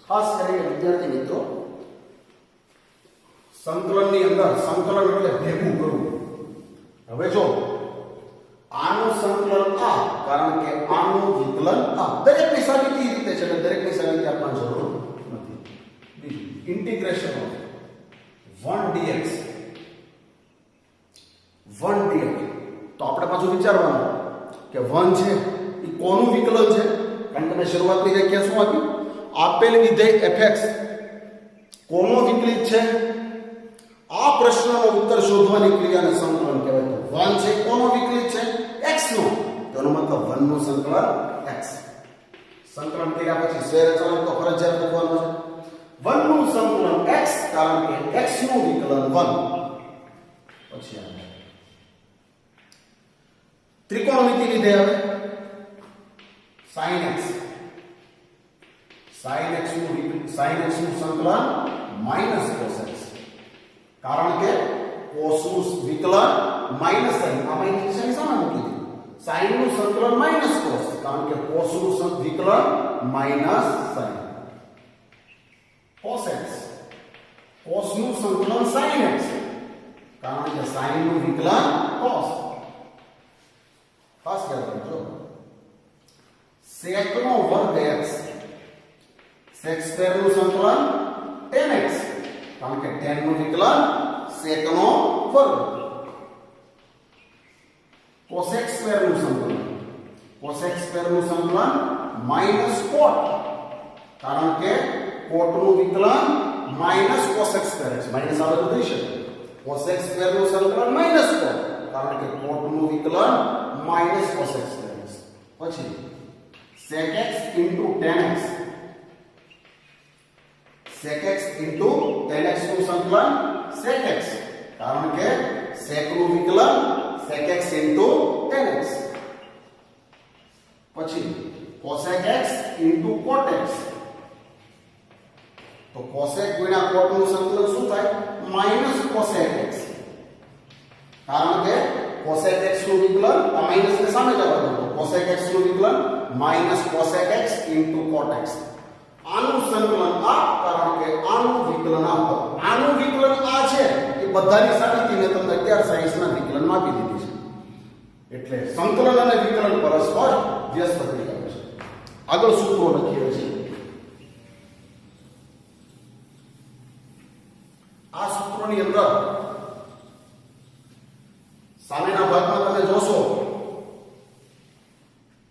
ખાસ કરીને વિદ્યાર્થી મિત્રો, સંકલનની અંદર સંકલન એટલે ભેગું કરવું. હવે જો આનું સંકલન આ, કારણ કે આનું વિકલન આ. દરેકની સાબિતી રીતે છે એટલે દરેકની સાબિતી આપવાની જરૂર નથી. ઇન્ટિગ્રેશન ઓફ 1 dx તો આપણે પાછું વિચારવાનું કે 1 છે એ કોનું વિકલન છે? કારણ કે મેં શરૂઆતની વ્યાખ્યા શું આપી? આપેલ વિધેય fx કોનો વિકલિત છે? આ પ્રશ્નનો ઉત્તર શોધવાની ક્રિયાને સંકલન કહેવાય. તો 1 છે કોનો વિકલિત છે? x નો. તેનો મતલબ 1 નું સંકલન x. સંકલન કર્યા પછી સ્વેર અચળાંક તો ફરજિયાત લખવાનો છે. 1 નું સંકલન x, કારણ કે x નું વિકલન 1. પછી આવે ત્રિકોણમિતિ વિધેય આવે sin x. sin x નું સંકલન માઈનસ cos x, કારણ કે cos નું વિકલન માઈનસ sin, આમાં ઇક્વેશન સામે મૂકી દીધું. sin નું સંકલન માઈનસ cos, કારણ કે cos નું વિકલન minus sin. cos x, cos નું સંકલન sin x, કારણ કે sin નું વિકલન cos. ખાસ યાદ રાખજો. sec નો વર્ગ x, sec સ્ક્વેર નું સંકલન tan x, કારણ કે tan નું વિકલન sec નો વર્ગ. cosec સ્ક્વેર નું સંકલન, cosec સ્ક્વેર નું સંકલન માઈનસ cot, કારણ કે cot નું વિકલન minus cosec square x, minus આવે તો થઈ શકે. cosec સ્ક્વેર નું સંકલન માઈનસ cot, કારણ કે cot નું વિકલન માઈનસ cosec સ્ક્વેર x. પછી sec x into tan x, sec x into tan x નું સંકલન sec x, કારણ કે sec નું વિકલન sec x into tan x. પછી cosec x into cot x, તો cosec ગુણ્યા cot નું સંકલન શું થાય? માઈનસ cosec x, કારણ કે cosec x નું વિકલન આ માઈનસ ને સામે જવા દો, તો cosec x નું વિકલન minus cosec x into cot x. આનું સંકલન આ, કારણ કે આનું વિકલન આ. આનું વિકલન આ છે એ બધાની સામેથી મેં તમને 11 સાયન્સના વિકલનમાં આપી દીધી છે. એટલે સંકલન અને વિકલન પરસ્પર વ્યસ્ત ક્રિયાઓ છે. આગળ સૂત્રો લખીએ છીએ. આ સૂત્રોની અંદર સામેના ભાગમાં તમે જોશો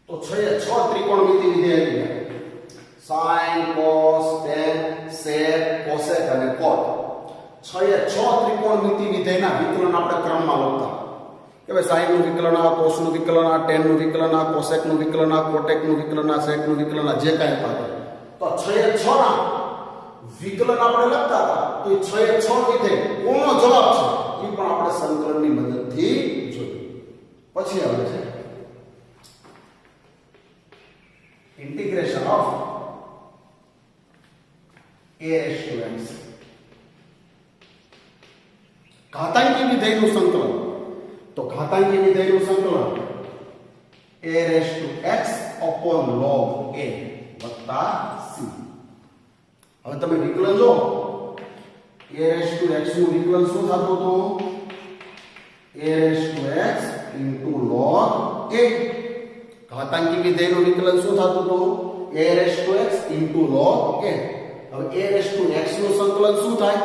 તો 6 ત્રિકોણમિતિ વિધેય આવી ગયા. sin, cos, tan, sec, cosec અને cot. 6 ત્રિકોણમિતિ વિધેયના વિકલન આપણે ક્રમમાં લખતા કે ભાઈ sin નું વિકલન આ, cos નું વિકલન આ, tan નું વિકલન આ, cosec નું વિકલન આ, cotec નું વિકલન આ, sec નું વિકલન આ, જે કાંઈ પાડે તો 6 ના વિકલન આપણે લખતા હતા. તો 6 વિધેય કોનો જવાબ છે એ પણ આપણે સંકલનની મદદથી જોયું. પછી આવે છે integration of a raised to x, ઘાતાંકી વિધેયનું સંકલન. તો ઘાતાંકી વિધેયનું સંકલન a raised to x upon log a વત્તા c. હવે તમે વિકલન જો a raised to x નું વિકલન શું થતું હતું? a raised to x into log a. ઘાતાંકી વિધેયનું વિકલન શું થતું હતું? a raised to x into log a. હવે a raised to x નું સંકલન શું થાય?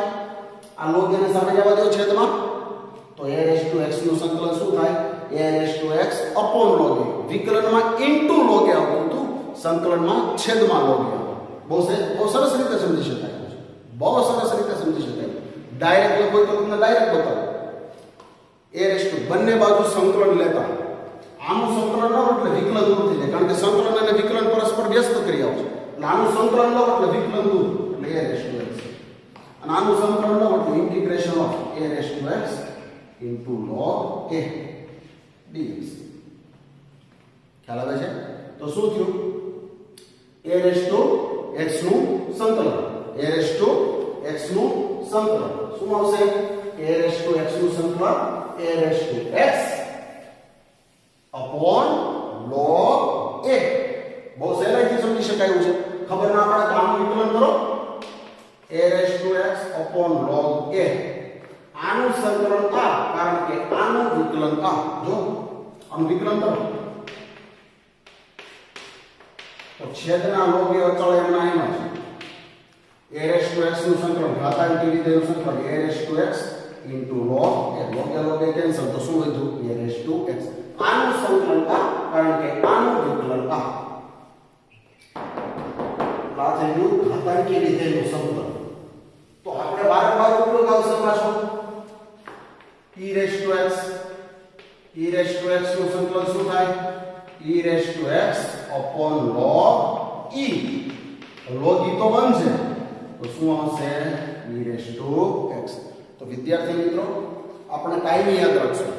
આ log a ને સામે જવા દો છેદમાં, તો a raised to x નું સંકલન શું થાય? a raised to x upon log a. વિકલનમાં into log a આવતું હતું, સંકલનમાં છેદમાં log a. બહુ સરસ રીતે સમજી શકાય છે. બહુ સરસ રીતે સમજી શકાય. ડાયરેક્ટ લખો તો તમને ડાયરેક્ટ બતાવો. a raised to બંને બાજુ સંકલન લેતા, આનું સંકલન લો એટલે વિકલન દૂર થઈ જાય, કારણ કે સંકલન અને વિકલન પરસ્પર વ્યસ્ત ક્રિયાઓ છે. એટલે આનું સંકલન લો એટલે વિકલન દૂર, એટલે a raised to x. અને આનું સંકલન લો એટલે integration of a raised to x into log a dx. ખ્યાલ આવે છે? તો શું થયું? a raised to x નું સંકલન, a raised to x નું સંકલન શું આવશે? a raised to x નું સંકલન a raised to x upon log a. બહુ સહેલાઈથી સમજી શકાયું છે. ખબર ના પડે તો આનું વિકલન કરો, a raised to x upon log a. આનું સંકલન આ, કારણ કે આનું વિકલન આ. જો આનું વિકલન કરો તો છેદના log a અચળ એમના એમ છે. a raised to x નું સંકલન ઘાતાંકી વિધેયનું સંકલન a raised to x into log a. log a cancel, તો શું વધ્યું? a raised to x. આનું સંકલન આ, કારણ કે આનું વિકલન આ. આ થઈ ગયું ઘાતાંકી વિધેયનું સંકલન. તો આપણે વારંવાર ઉપયોગ આવશે પાછો. e raised to x, e raised to x નું સંકલન શું થાય? e raised to x upon log e. log e તો 1 છે, તો શું આવશે? e raised to x. તો વિદ્યાર્થી મિત્રો આપણે કાયમી યાદ રાખશું,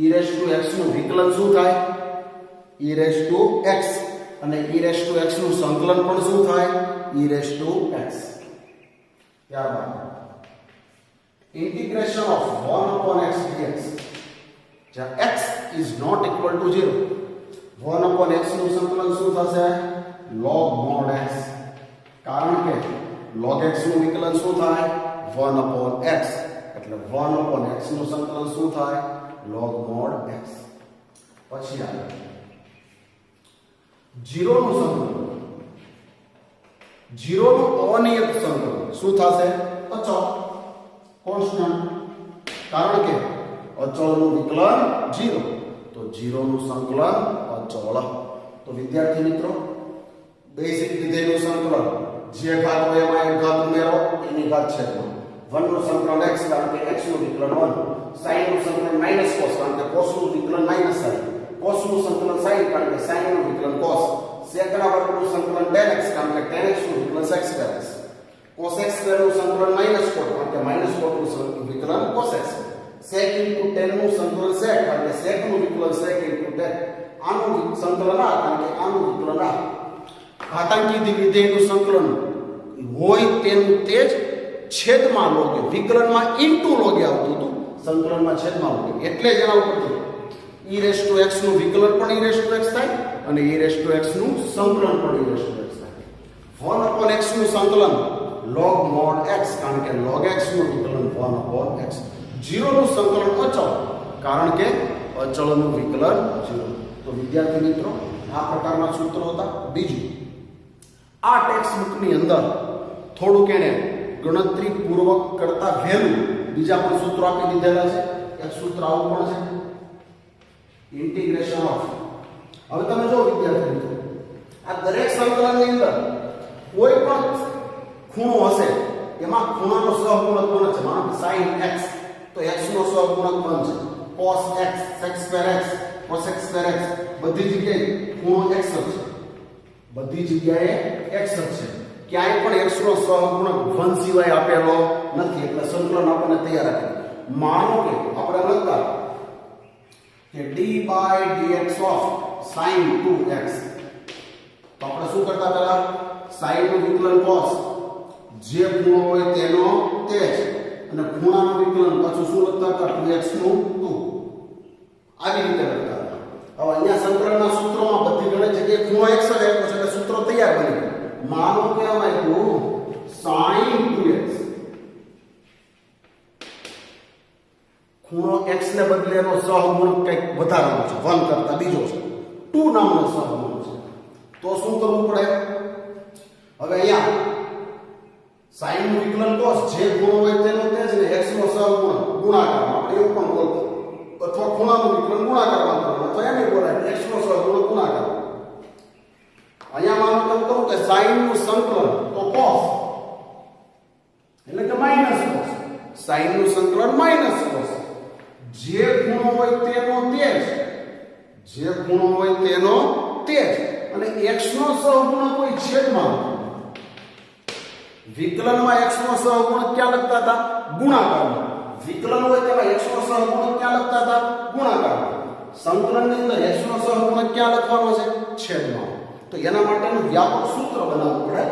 e raised to x નું વિકલન શું થાય? e raised to x. અને e⁻x નું સંકલન પણ શું થાય e⁻x. ત્યારબાદ integration of 1/x dx, જ્યાં x is not equal to 0, 1/x નું સંકલન શું થશે log mod x, કારણ કે log x નું વિકલન શું થાય 1/x, એટલે 1/x નું સંકલન શું થાય log mod x. પછી આવે 0 નું સંકલન, 0 નું અનિયત સંકલન શું થશે અચળ કોન્સ્ટન્ટ, કારણ કે અચળનું વિકલન 0, તો 0 નું સંકલન અચળ. તો વિદ્યાર્થી મિત્રો બેઝિક વિધેયનું સંકલન જે ઘાત હોય એમાં એક ઘાત ઉમેરો એની ઘાત છેદમાં 1 નું સંકલન x, કારણ કે x નું વિકલન 1, sin નું સંકલન -cos, કારણ કે cos નું વિકલન -sin, cos નું સંકલન sin, કારણ કે sin નું વિકલન cos, સેકના વર્ગનું સંકલન tan x, કારણ કે tan x નું વિકલન sec square x, cos x square નું સંકલન -cot, કારણ કે -cot નું વિકલન cos x, sec into tan નું સંકલન sec, કારણ કે sec નું વિકલન sec into tan, આનું સંકલન આ, કારણ કે આનું વિકલન આ. ઘાતાંકી વિધેયનું સંકલન હોય તેનું તે જ છેદમાં લોગે, વિકલનમાં ઇન્ટુ લોગે આવતું હતું, સંકલનમાં છેદમાં લોગે, એટલે જ એના ઉપરથી e⁻x નું વિકલન પણ e⁻x થાય અને e⁻x નું સંકલન પણ e⁻x થાય. 1/x નું સંકલન log mod x, કારણ કે log x નું વિકલન 1/x. 0 નું સંકલન અચળ, કારણ કે અચળનું વિકલન 0. તો વિદ્યાર્થી મિત્રો આ પ્રકારના સૂત્રો હતા. બીજું, આ ટેક્સ્ટ બુકની અંદર થોડુંક એને ગણતરી પૂર્વક કરતા વહેલું બીજા પણ સૂત્રો આપી દીધેલા છે. એક સૂત્ર આવું પણ છે ઇન્ટિગ્રેશન ઓફ. હવે તમે જો વિદ્યાર્થી મિત્રો આ દરેક સંકલનની અંદર કોઈ પણ ખૂણો હશે એમાં ખૂણાનો સહગુણક કોણ છે, માનો કે sin x, તો x નો સહગુણક કોણ છે cos x, sec square x, cosec square x, બધી જગ્યાએ ખૂણો x જ છે, બધી જગ્યાએ x જ છે, ક્યાંય પણ x નો સહગુણક 1 સિવાય આપેલો નથી, એટલે સંકલન આપણને તૈયાર રાખે. માનો કે આપણે લખતા કે d/dx of sin 2x, તો આપણે શું કરતા પહેલા sin નું વિકલન cos, જે ખૂણો હોય તેનો તે જ, અને ખૂણાનું વિકલન પાછું શું લખતા હતા 2x નું 2, આવી રીતે લખતા હતા. હવે અહીંયા સંકલનના સૂત્રોમાં બધી ઘણી જગ્યાએ ખૂણો x જ આપ્યો છે, એટલે સૂત્રો તૈયાર બની ગયું. માનો કે આમ આપ્યું sin 2x, ખૂણો x ને બદલે એનો સહગુણક કંઈક વધારાનો છે, 1 કરતા બીજો છે, 2 નામનો સહગુણક છે, તો શું કરવું પડે? હવે અહીંયા sin નું વિકલન cos, જે ખૂણો હોય તેનો તે જ ને, x નો સહગુણક ગુણાકાર, આપણે એવું પણ બોલતો, અથવા ખૂણાનું વિકલન ગુણાકારમાં કરવાનું, તો એમ બોલાય x નો સહગુણક ગુણાકાર. અહીંયા માનો કેમ કહું કે sin નું સંકલન તો cos, એટલે કે -cos, sin નું સંકલન -cos, જે ખૂણો હોય તેનો તે જ, જે ખૂણો હોય તેનો તે જ, અને x નો સહગુણક કોઈ છેદમાં, વિકલનમાં x નો સહગુણક ક્યાં લખતા હતા ગુણાકારમાં, વિકલન હોય તેમાં x નો સહગુણક ક્યાં લખતા હતા ગુણાકારમાં, સંકલનની અંદર x નો સહગુણક ક્યાં લખવાનો છે છેદમાં. તો એના માટેનું વ્યાપક સૂત્ર બનાવવું પડે,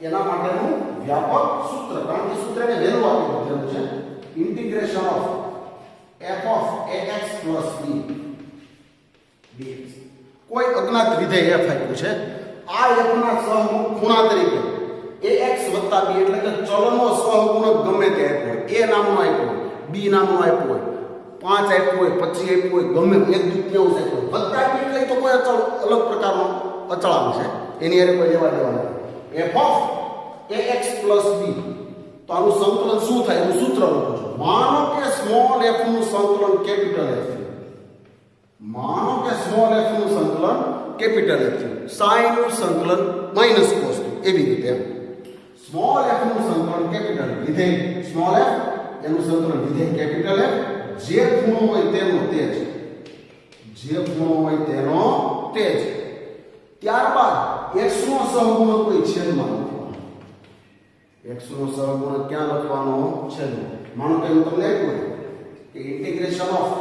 એના માટેનું વ્યાપક સૂત્ર, કારણ કે સૂત્રને વહેલું આપી દીધેલું છે integration of f of ax plus b dx. કોઈ અજ્ઞાત વિધેય f આપ્યું છે, આ f ના સહગુણક ખૂણા તરીકે ax + b, એટલે કે ચલનો સહગુણક ગમે તે આપ્યો હોય, a નામનો આપ્યો હોય, b નામનો આપ્યો હોય, 5 આપ્યો હોય, 25 આપ્યો હોય, ગમે 1/2 આપ્યો હોય, વત્તા b એટલે તો કોઈ અચળ અલગ પ્રકારનો અચળાંક છે, એની હારે કોઈ લેવા દેવા નથી. f of ax plus b, તો આનું સંકલન શું થાય એનું સૂત્ર લખો છો. માનો કે સ્મોલ f નું સંકલન કેપિટલ f, માનો કે સ્મોલ f નું સંકલન કેપિટલ f, sin નું સંકલન -cos, એવી રીતે સ્મોલ f નું સંકલન કેપિટલ વિધેય સ્મોલ f, એનું સંકલન વિધેય કેપિટલ f, જે ખૂણો હોય તેનો તે જ, જે ખૂણો હોય તેનો તે જ. ત્યારબાદ x નો સહગુણક કોઈ છેદમાં લખવાનો, x નો સહગુણક ક્યાં લખવાનો છેદમાં. માનો કે હું તમને આપ્યું કે ઇન્ટિગ્રેશન ઓફ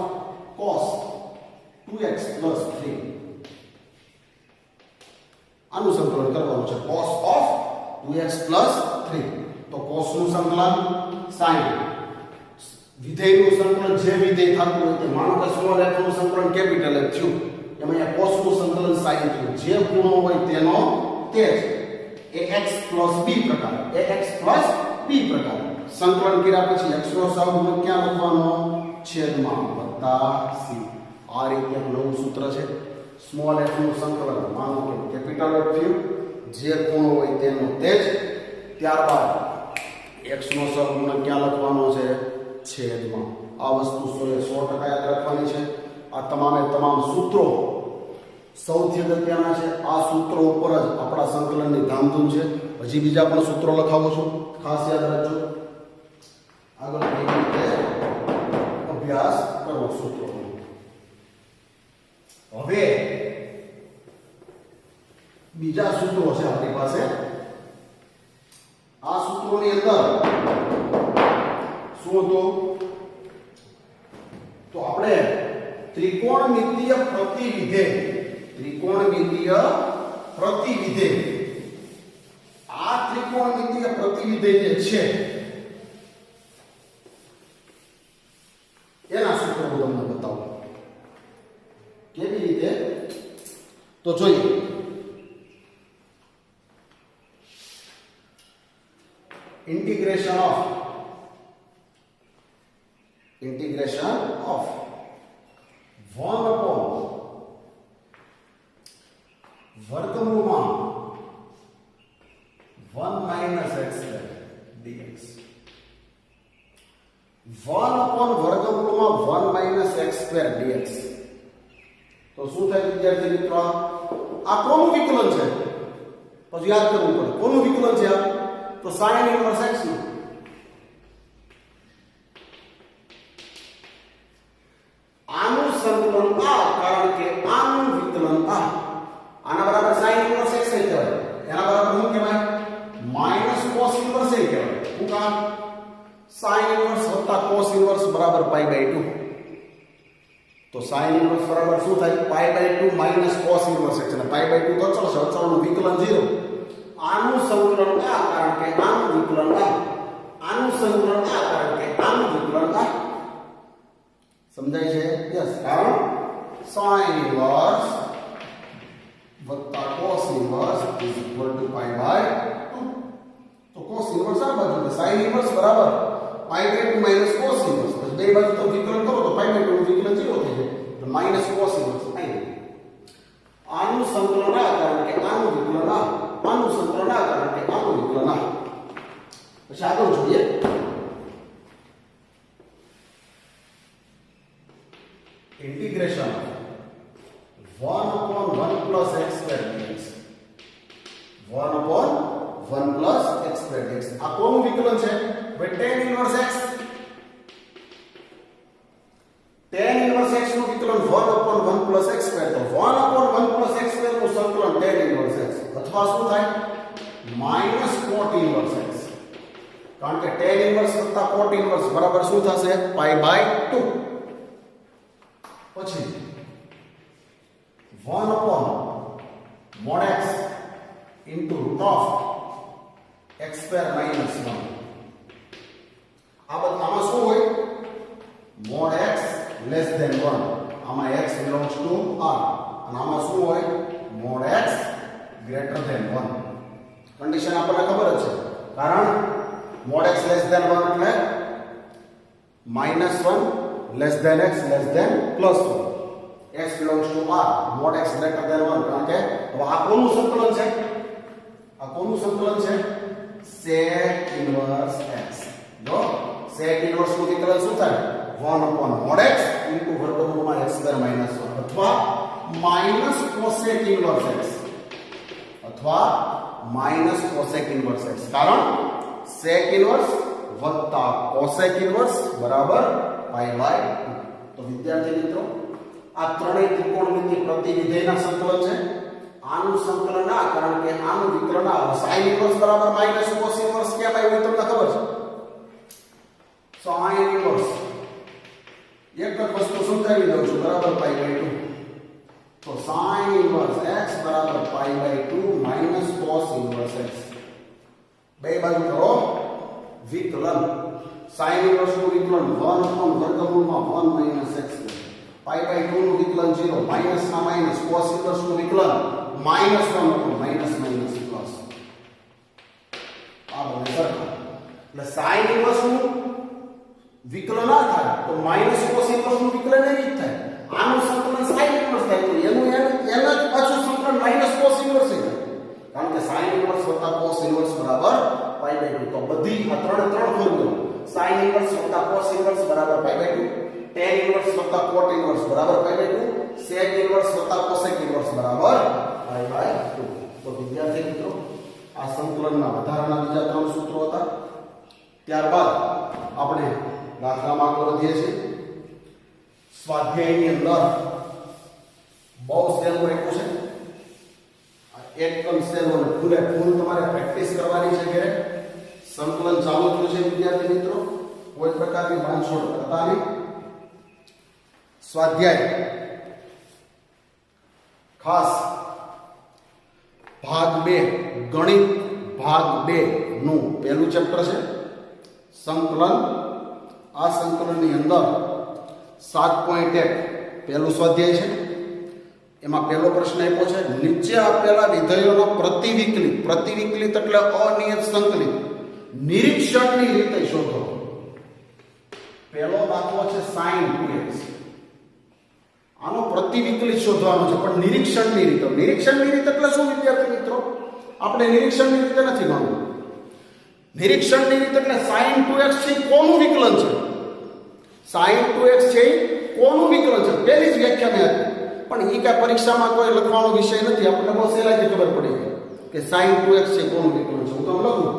cos 2x + 3, આનું સંકલન કરવાનું છે cos of 2x + 3 તો cos નું સંકલન sin વિધેયનું સંકલન જે વિધેય થતું હોય તે માનો કે સ્મોલ f નું સંકલન કેપિટલ f થયું એમાં અહીંયા cos નું સંકલન sin થયું જે ખૂણો હોય તેનો તે જ ax + b પ્રકાર ax + b પ્રકાર સંકલન કર્યા પછી x નો સહગુણક ક્યાં લખવાનો છેદમાં વત્તા c આ રીતે નવું સૂત્ર છે સ્મોલ f નું સંકલન માનો કે કેપિટલ f થયું જે ખૂણો હોય તેનો તે જ ત્યારબાદ x નો સહગુણક ક્યાં લખવાનો છે છેદમાં આ વસ્તુ 100% યાદ રાખવાની છે આ તમામ સૂત્રો સૌથી અગત્યના છે આ સૂત્રો ઉપર જ આપણા સંકલનની ધામધૂમ છે હજી બીજા પણ સૂત્રો લખાવું છું ખાસ યાદ રાખજો આગળ કેવી રીતે અભ્યાસ કરવો સૂત્રો હવે બીજા સૂત્રો છે આપણી પાસે આ સૂત્રોની અંદર શું હતું તો આપણે ત્રિકોણમિતીય પ્રતિવિધેય આ ત્રિકોણમિતીય પ્રતિવિધેય જે છે એના સૂત્રો હું તમને બતાવું કેવી રીતે તો જોઈએ integration of વર્ગમૂળમાં 1 - x² dx 1/વર્ગમૂળમાં 1 - x² dx તો શું થાય વિદ્યાર્થી મિત્રો આ કોનું વિકલન છે પછી યાદ કરવું પડે કોનું વિકલન છે આ તો sin inverse x નું આનું સંકલન આ કારણ કે આનું વિકલન આ આના બરાબર sin inverse x કહેવાય એના બરાબર શું કહેવાય -cos inverse એ કહેવાય શું કામ sin inverse + cos inverse બરાબર π/2 તો sin inverse બરાબર શું થાય π/2 - cos inverse x અને π/2 તો અચળ છે અચળનું વિકલન 0 આનું સંકલન આ કારણ કે આનું વિકલન આ આનું સંકલન આ કારણ કે આનું વિકલન આ સમજાય છે યસ કારણ sin inverse + cos inverse = π/2 તો cos inverse આ બાજુ તો sin inverse બરાબર π/2 - cos inverse તો બે બાજુ તો વિકલન કરો તો π/2 નું વિકલન 0 થઈ જાય તો -cos inverse આનું સંકલન આ કારણ કે આનું વિકલન આ આનું સંકલન આ કારણ કે આનું વિકલન આ પછી આગળ જોઈએ integration 1/1 + x² dx 1/1 + x² dx આ કોનું વિકલન છે ભાઈ tan inverse x નું વિકલન 1/1 + x² તો 1/1 + x² નું સંકલન tan inverse x અથવા શું થાય -cot inverse x કારણ કે tan inverse + cot inverse બરાબર શું થશે π/2 પછી 1/mod x * x² - 1 આમાં શું હોય mod x less than 1 આમાં x belongs to r અને આમાં શું હોય mod x greater than 1 condition આપણને ખબર જ છે કારણ mod x less than 1 એટલે -1 less than x less than +1 x belongs to r mod x greater than 1 કારણ કે હવે આ કોનું સંકલન છે sec inverse x જો sec inverse નું વિકલન શું થાય 1/mod x * વર્ગમૂળમાં x² - 1 અથવા -cosec inverse x અથવા -cosec inverse x કારણ sec inverse + cosec inverse બરાબર π/2 તો વિદ્યાર્થી મિત્રો આ ત્રણેય ત્રિકોણમિતિય પ્રતિવિધેયના સંકલન છે આનું સંકલન આ કારણ કે આનું વિકલન આ sin inverse બરાબર -cos inverse કેમ આવ્યું તમને ખબર છે sin inverse એક જ વસ્તુ સમજાવી દઉં છું બરાબર π/2 તો sin ઇન્વર્સ x બરાબર π/2 માઈનસ cos ઇન્વર્સ x. બે બાજુ કરો વિકલન. sin ઇન્વર્સ નું વિકલન 1 વર્ગમૂળમાં 1 માઈનસ x π/2 નું વિકલન 0 માઈનસ ના માઈનસ cos ઇન્વર્સ નું વિકલન માઈનસ 1 માઈનસ માઈનસ પ્લસ. આ બંને સરખા. એટલે sin ઇન્વર્સ નું વિકલન ના થાય તો માઈનસ cos ઇન્વર્સ નું વિકલન એ જ થાય. આનું સંકલન sin ઇન્વર્સ થાય તો એનું એના જ પાછું સંકલન માઈનસ cos ઇન્વર્સ થાય. કારણ કે sin ઇન્વર્સ cos ઇન્વર્સ બરાબર π/2. તો બધી આ ત્રણ formula sin inverse cos inverse બરાબર π/2, tan ઇન્વર્સ cot ઇન્વર્સ બરાબર π/2, sec ઇન્વર્સ cosec ઇન્વર્સ બરાબર π/2. તો વિદ્યાર્થી મિત્રો આ સંકલનના વધારાના બીજા ત્રણ સૂત્રો હતા. ત્યારબાદ આપણે દાખલામાં આગળ વધીએ છીએ. સ્વાધ્યાયની અંદર બહુ સહેલું આપ્યું છે. એકદમ સહેલું અને ફૂલે ફૂલ તમારે પ્રેક્ટિસ કરવાની છે. કે સંકલન ચાલુ થયું છે વિદ્યાર્થી મિત્રો, કોઈ પ્રકારની બાંધછોડ કરતા નહીં. સ્વાધ્યાય ખાસ ભાગ 2 ગણિત ભાગ 2 નું પહેલું ચેપ્ટર છે સંકલન. આ સંકલનની અંદર 7.1 પહેલું સ્વાધ્યાય છે. એમાં પહેલો પ્રશ્ન આપ્યો છે નીચે આપેલા વિધેયોનો પ્રતિવિકલિત એટલે અનિયત સંકલિત નિરીક્ષણની રીતે શોધો. પહેલો દાખલો છે sin 2x. આનો પ્રતિવિકલિત શોધવાનો છે પણ નિરીક્ષણની રીતે. નિરીક્ષણની રીતે એટલે શું વિદ્યાર્થી મિત્રો? આપણે નિરીક્ષણની રીતે નથી ગણવું. નિરીક્ષણની રીતે એટલે sin 2x છે કોનું વિકલન છે? sin 2x છે કોનું વિકલન છે? પહેલી જ વ્યાખ્યા મેં આપી. પણ એ કાંઈ પરીક્ષામાં કોઈ લખવાનો વિષય નથી. આપણને બહુ સહેલાઈથી ખબર પડી ગઈ કે sin 2x છે કોનું વિકલન છે. હું તો લખું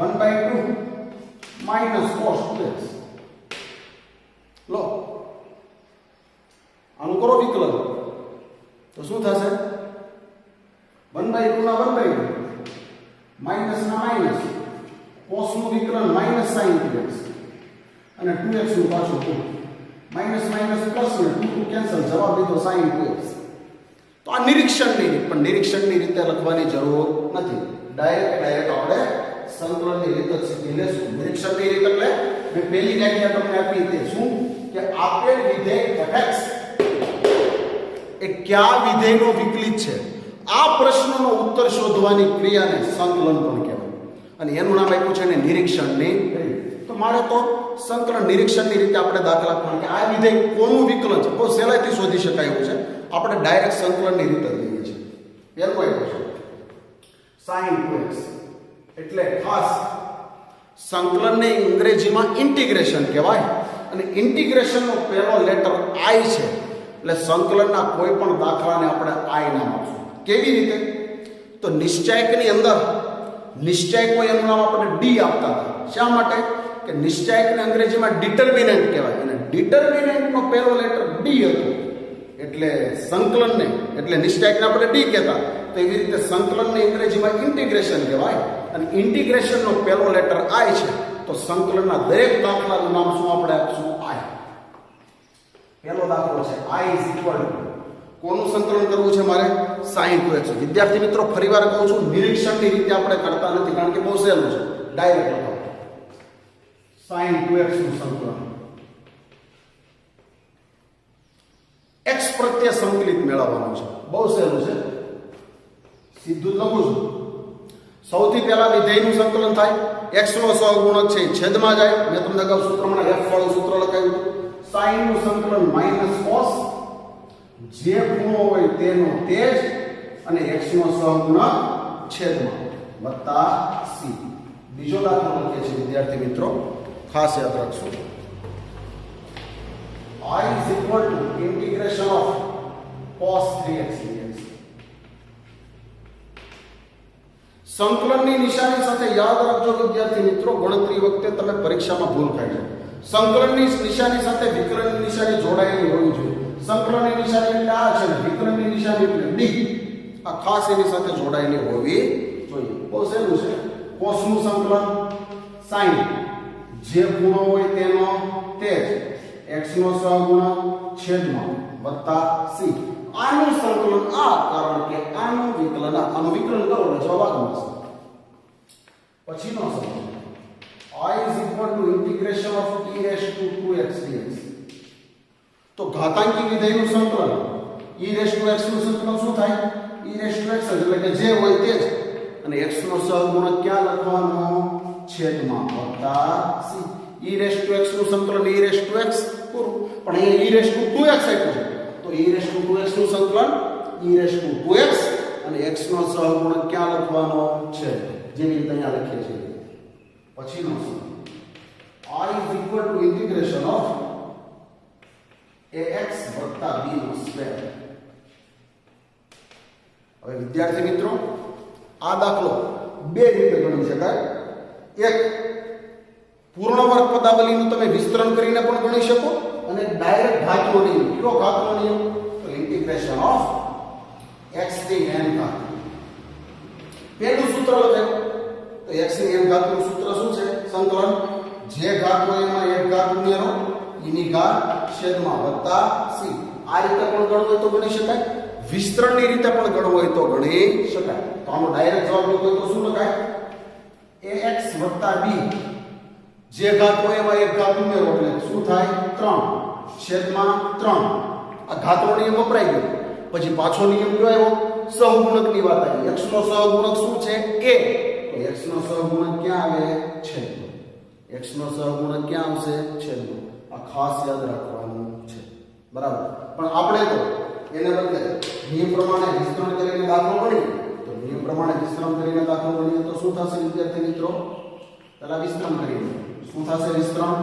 1/2 માઈનસ cos 2x. લો આનું કરો વિકલન તો શું થશે? 1/2 ના 1/2 માઈનસ ના માઈનસ cos નું વિકલન માઈનસ sin 2x અને 2x નું પાછું 2 માઈનસ માઈનસ પ્લસ ને 2 કેન્સલ, જવાબ દીધો sin 2x. તો આ નિરીક્ષણની રીત, પણ નિરીક્ષણની રીતે લખવાની જરૂર નથી. ડાયરેક્ટ આપણે સંકલનની રીત જ શીખી લેશું. નિરીક્ષણની રીત એટલે મેં પહેલી વ્યાખ્યા તમને આપી તે શું કે આપેલ વિધેય fx એ કયા વિધેયનો વિકલિત છે આ પ્રશ્નનો ઉત્તર શોધવાની ક્રિયાને સંકલન પણ કહેવાય. અને એનું નામ આપ્યું છે ને નિરીક્ષણની રીત. તો મારે તો સંકલન નિરીક્ષણની રીતે આપણે દાખલા પણ કે આ વિધેય કોનું વિકલન છે બહુ સહેલાઈથી શોધી શકાય એવું છે. આપણે ડાયરેક્ટ સંકલનની રીત જ લઈએ છીએ. પહેલું આપ્યું છે sin 2x એટલે ખાસ સંકલનને અંગ્રેજીમાં ઇન્ટિગ્રેશન કહેવાય. અને ઇન્ટિગ્રેશનનો પહેલો લેટર I છે. એટલે સંકલનના કોઈ પણ દાખલાને આપણે I નામ આપશું. કેવી રીતે? તો નિશ્ચાયકની અંદર નિશ્ચાયક હોય એનું નામ આપણે D આપતા હતા. શા માટે? કે નિશ્ચાયકને અંગ્રેજીમાં ડિટર્મિનન્ટ કહેવાય અને ડિટર્મિનન્ટનો પહેલો લેટર D હતો. એટલે સંકલનને એટલે નિશ્ચાયકને આપણે D કહેતા. તો એવી રીતે સંકલનને અંગ્રેજીમાં ઇન્ટિગ્રેશન કહેવાય અને ઇન્ટિગ્રેશનનો પહેલો લેટર I છે. તો સંકલનના દરેક દાખલાનું નામ શું આપણે આપશું? I. પહેલો દાખલો છે I is equal to કોનું સંકલન કરવું છે મારે? sin 2x. વિદ્યાર્થી મિત્રો ફરીવાર કહું છું નિરીક્ષણની રીતે આપણે કરતા નથી કારણ કે બહુ સહેલું છે. ડાયરેક્ટ લખો sin 2x નું સંકલન x પ્રત્યે સંકલિત મેળવવાનું છે. બહુ સહેલું છે, સીધું જ લખું છું. સૌથી પહેલા વિધેયનું સંકલન થાય. x નો સહગુણક છે છેદમાં જાય. મેં તમને અગાઉ સૂત્રમાં f વાળું સૂત્ર લખાવ્યું હતું. sin નું સંકલન માઈનસ cos જે ખૂણો હોય તેનો તે જ અને x નો સહગુણક છેદમાં વત્તા c. બીજો દાખલો લખીએ છીએ વિદ્યાર્થી મિત્રો, ખાસ યાદ રાખશો. I is equal to integration of cos 3x dx. સંકલનની નિશાની સાથે યાદ રાખજો વિદ્યાર્થી મિત્રો, ગણતરી વખતે તમે પરીક્ષામાં ભૂલ થાય છે. સંકલનની નિશાની સાથે વિકલનની નિશાની જોડાયેલી હોવી જોઈએ. સંકલનની નિશાની એટલે આ છે ને વિકલનની નિશાની એટલે D. આ ખાસ એની સાથે જોડાયેલી હોવી જોઈએ. બહુ સહેલું છે. cos નું સંકલન sin જે ખૂણો હોય તેનો તે જ x નો સહગુણક છેદમાં વત્તા c. આનું સંકલન આ, કારણ કે આનું વિકલન આનું વિકલન કરો એટલે જવાબ આગળ આવશે. પછીનો સવાલ I is equal to integration of t raised to 2x dx. તો ઘાતાંકી વિધેયનું સંકલન e raised to x નું સંકલન શું થાય? e raised to x એટલે કે જે હોય તે જ, અને x નો સહગુણક ક્યાં લખવાનો? છેદમાં વત્તા c. e raised to x નું સંકલન e raised to x પૂરું, પણ અહીંયા e raised to 2x આપ્યું છે, તો e raised to 2x નું સંકલન e raised to 2x અને x નો સહગુણક ક્યાં લખવાનો છે, જેવી રીતે અહીંયા લખીએ છીએ. પછીનો સવાલ I is equal to integration of ax વત્તા b નો સ્ક્વેર. હવે વિદ્યાર્થી મિત્રો, આ દાખલો બે રીતે ગણી શકાય. એક, પૂર્ણ વર્ગ પદાવલીનું તમે વિસ્તરણ કરીને પણ ગણી શકો, અને ડાયરેક્ટ ઘાતનો નિયમ. કયો ઘાતનો નિયમ? તો ઇન્ટિગ્રેશન ઓફ x ની n ઘાત. પહેલું સૂત્ર લખાય તો x ની n ઘાતનું સૂત્ર શું છે? સંકલન જે ઘાત હોય એમાં એક ઘાત ઉમેરો, e ની ઘાત છેદમાં વત્તા c. આ રીતે પણ ગણવું હોય તો ગણી શકાય, વિસ્તરણની રીતે પણ ગણવું હોય તો ગણી શકાય. તો આનો ડાયરેક્ટ જવાબ લખો તો શું લખાય? ax b, જે ઘાત હોય એમાં એક ઘાત ઉમેરો એટલે શું થાય? 3 છેદમાં 3. આ ઘાતનો નિયમ વપરાઈ ગયો. પછી પાછો નિયમ કયો આવ્યો? સહગુણકની વાત આવી. x નો સહગુણક શું છે? a. તો x નો સહગુણક ક્યાં આવે? છેદમાં. x નો સહગુણક ક્યાં આવશે? છેદમાં. આ ખાસ યાદ રાખવાનું છે, બરાબર. પણ આપણે તો એને બદલે નિયમ પ્રમાણે વિસ્તરણ કરીને દાખલો ગણીએ. તો નિયમ પ્રમાણે વિસ્તરણ કરીને દાખલો ગણીએ તો શું થશે વિદ્યાર્થી મિત્રો? પહેલા વિસ્તરણ કરીએ. શું થશે વિસ્તરણ?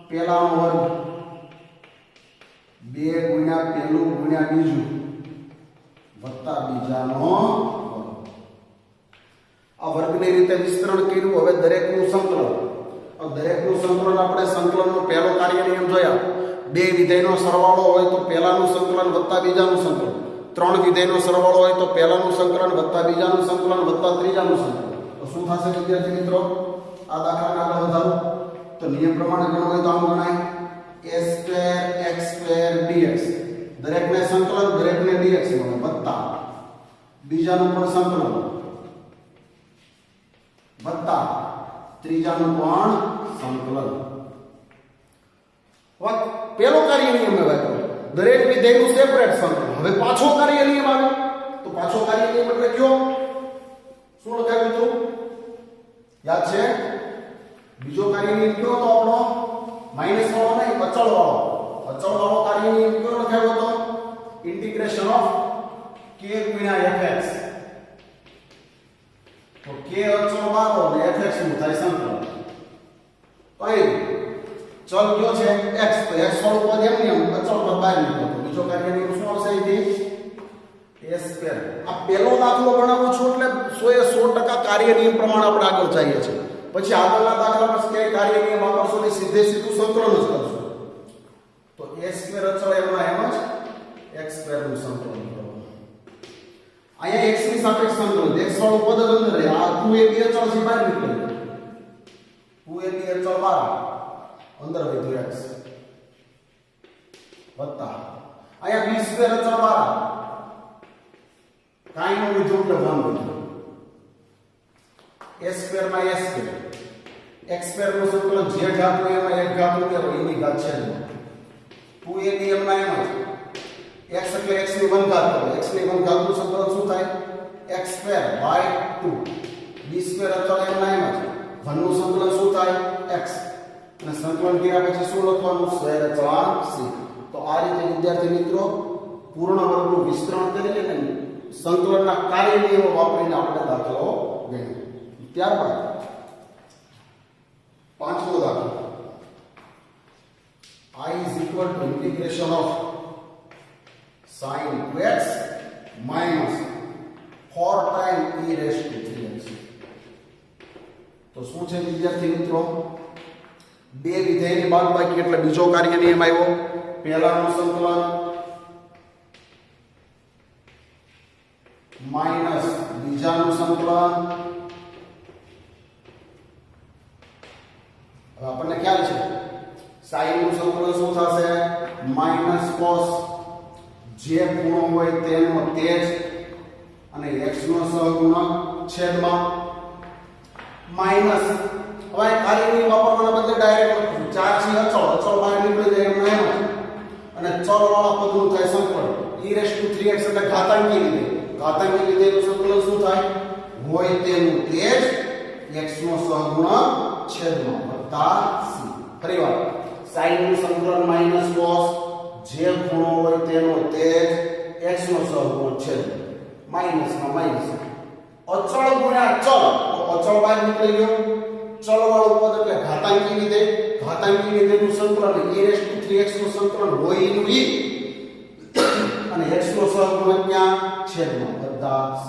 પહેલાનો વર્ગ 2 ગુણ્યા પહેલું ગુણ્યા બીજું વત્તા બીજાનો વર્ગ. આ વર્ગની રીતે વિસ્તરણ કર્યું. હવે દરેકનું સંકલન. દરેકનું સંકલન આપણે સંકલનનો પહેલો કાર્ય નિયમ જોયા. બે વિધેયનો સરવાળો હોય તો પહેલાનું સંકલન વત્તા બીજાનું સંકલન. ત્રણ વિધેયનો સરવાળો હોય તો પહેલાનું સંકલન વત્તા બીજાનું સંકલન વત્તા ત્રીજાનું સંકલન. તો શું થશે વિદ્યાર્થી મિત્રો? આ દાખલાને આગળ વધારો તો નિયમ પ્રમાણે ગણવું હોય તો આમ ગણાય a2 x2 dx. દરેકને સંકલન, દરેકને dx મળે, વત્તા બીજાનું પણ સંકલન વત્તા ત્રીજાનું પણ સંકલન. પેલો કાર્ય નિયમ હવે દરેક વિધેયનું સેપરેટ સંકલન. હવે પાછો કાર્ય નિયમ આવે તો પાછો કાર્ય નિયમ એટલે કયો? શું લખાયું હતું? યાદ છે? બીજો કાર્ય નિયમ કયો હતો આપણો? માઈનસ વાળો નહીં, અચળ વાળો. અચળ વાળો કાર્ય નિયમ કયો લખાયો હતો? ઇન્ટિગ્રેશન ઓફ k ગુણ્યા fx. તો k અચળ વાળો અને fx નું થાય સંકલન. કઈ ચલ કયો છે? x. તો x વાળું પદ એમ નિયમ અચળ પદ બહાર નીકળે. તો બીજો કાર્ય નિયમ શું આવશે? અહીંથી a2. આ પહેલો દાખલો ગણાવું છું એટલે 100% કાર્ય નિયમ પ્રમાણે આપણે આગળ જઈએ છીએ. પછી આગળના દાખલામાં કે કાર્ય નિયમ વાપરશો ને સીધે સીધું સંકલન જ કરશો. તો a2 અચળ એમાં એમ જ x2 નું સંકલન કરવાનું. અહીંયા x ની સાપેક્ષ સંકલન, x વાળું પદ જ અંદર રહે. આ 2ab અચળ છે બહાર નીકળે. 2ab અચળ બહાર અંદર વધ્યું x વત્તા અહીંયા b2 અચળ બહાર કાઈ નો વિધું એટલે 1 વિધું. a2 માં a2. x2 નું સંકલન જે ઘાત હોય એમાં એક ઘાત ઉમેરો, એની ઘાત છે 2ab એમાં એમ જ x એટલે x ની 1 ઘાત કરો. x ની 1 ઘાત નું સંકલન શું થાય? x2 by 2. b2 અચળ એમાં એમ જ 1 નું સંકલન શું થાય? x. અને સંકલન કર્યા પછી શું લખવાનું? સ્ક્વેર અચળાંક c. તો આ રીતે વિદ્યાર્થી મિત્રો પૂર્ણ વર્ગનું વિસ્તરણ કરીને સંકલનના કાર્ય નિયમો વાપરીને આપણે દાખલો ગણ્યો. ત્યારબાદ પાંચમો દાખલો I is equal to integration of sin 2x minus 4 times e raised to 3x. તો શું છે વિદ્યાર્થી મિત્રો? બે વિધેયની બાદબાકી એટલે બીજો કાર્ય નિયમ આવ્યો. પહેલાનું સંકલન માઈનસ બીજાનું સંકલન. હવે આપણને ખ્યાલ છે sin નું સંકલન શું થશે? માઈનસ cos j જે ખૂણો હોય તેનો તેજ અને x નો સહગુણક છેદમાં માઈનસ હવે કાર્યની વાપરવાના બદલે ડાયરેક્ટ લખું 4 છે અચળ બહાર નીકળી જાય એમ એમ અને ચલ વાળા પદનું થાય સંકલન e3x એટલે ઘાતાંકી લીધે નું સંકલન શું થાય હોય તેનું તેજ x નો સહગુણક છેદમાં વત્તા c ફરીવાર sin નું સંકલન માઈનસ cos જે ખૂણો હોય તેનો તેજ x નો સહગુણક છેદમાં માઈનસ માં માઈનસ અચળ ગુણ્યા ચલ તો અચળ બહાર નીકળી ગયો ચલ વાળું પદ એટલે ઘાતાંકી વિધેયનું સંકલન e3x નું સંકલન હોય નું e અને x નો સહગુણક ક્યાં છેદમાં બધા c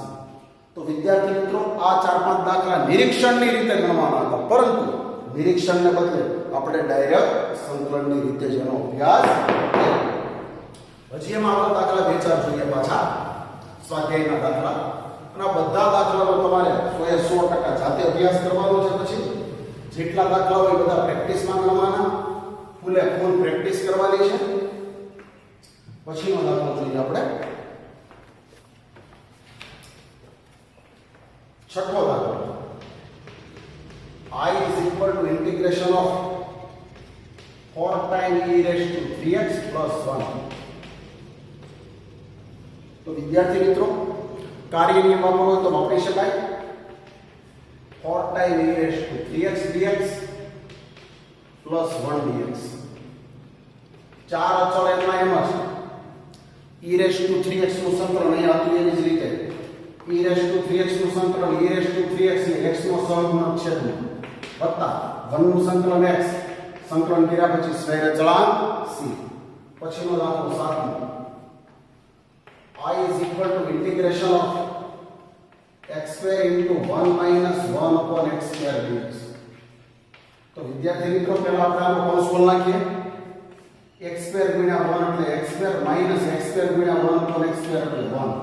તો વિદ્યાર્થી મિત્રો આ 4-5 દાખલા નિરીક્ષણની રીતે ગણવાના હતા પરંતુ નિરીક્ષણને બદલે આપણે ડાયરેક્ટ સંકલનની રીતે જેનો અભ્યાસ હજી એમાં આપણે દાખલા 2-4 જોઈએ પાછા સ્વાધ્યાયના દાખલા અને આ બધા દાખલાનો તમારે 100% જાતે અભ્યાસ કરવાનો છે પછી જેટલા દાખલા હોય બધા પ્રેક્ટિસમાં ગણવાના ફૂલે ફૂલ પ્રેક્ટિસ કરવાની છે પછીનો દાખલો જોઈએ આપણે છઠ્ઠો દાખલો I is equal to integration of 4 times e raised to 3x plus 1 તો વિદ્યાર્થી મિત્રો કાર્ય નિયમ વાપરવો તો વાપરી શકાય 4 times e raised to 3x dx plus 1 dx ચાર અચળ એમાં એમ જ e raised to 3x નું સંકલન અહીંયા હતું એવી જ રીતે e raised to 3x નું સંકલન e raised to 3x ને x નો સહગુણક છેદમાં વત્તા 1 નું સંકલન x સંકલન કર્યા પછી સ્વૈર અચળાંક c પછીનો દાખલો 7મો I is equal to integration of x square into 1 minus 1 upon x square dx તો વિદ્યાર્થી મિત્રો પહેલા આપણે આનો કૌંસ ખોલ નાખીએ x square ગુણ્યા 1 એટલે x square minus x square ગુણ્યા 1 upon x square એટલે 1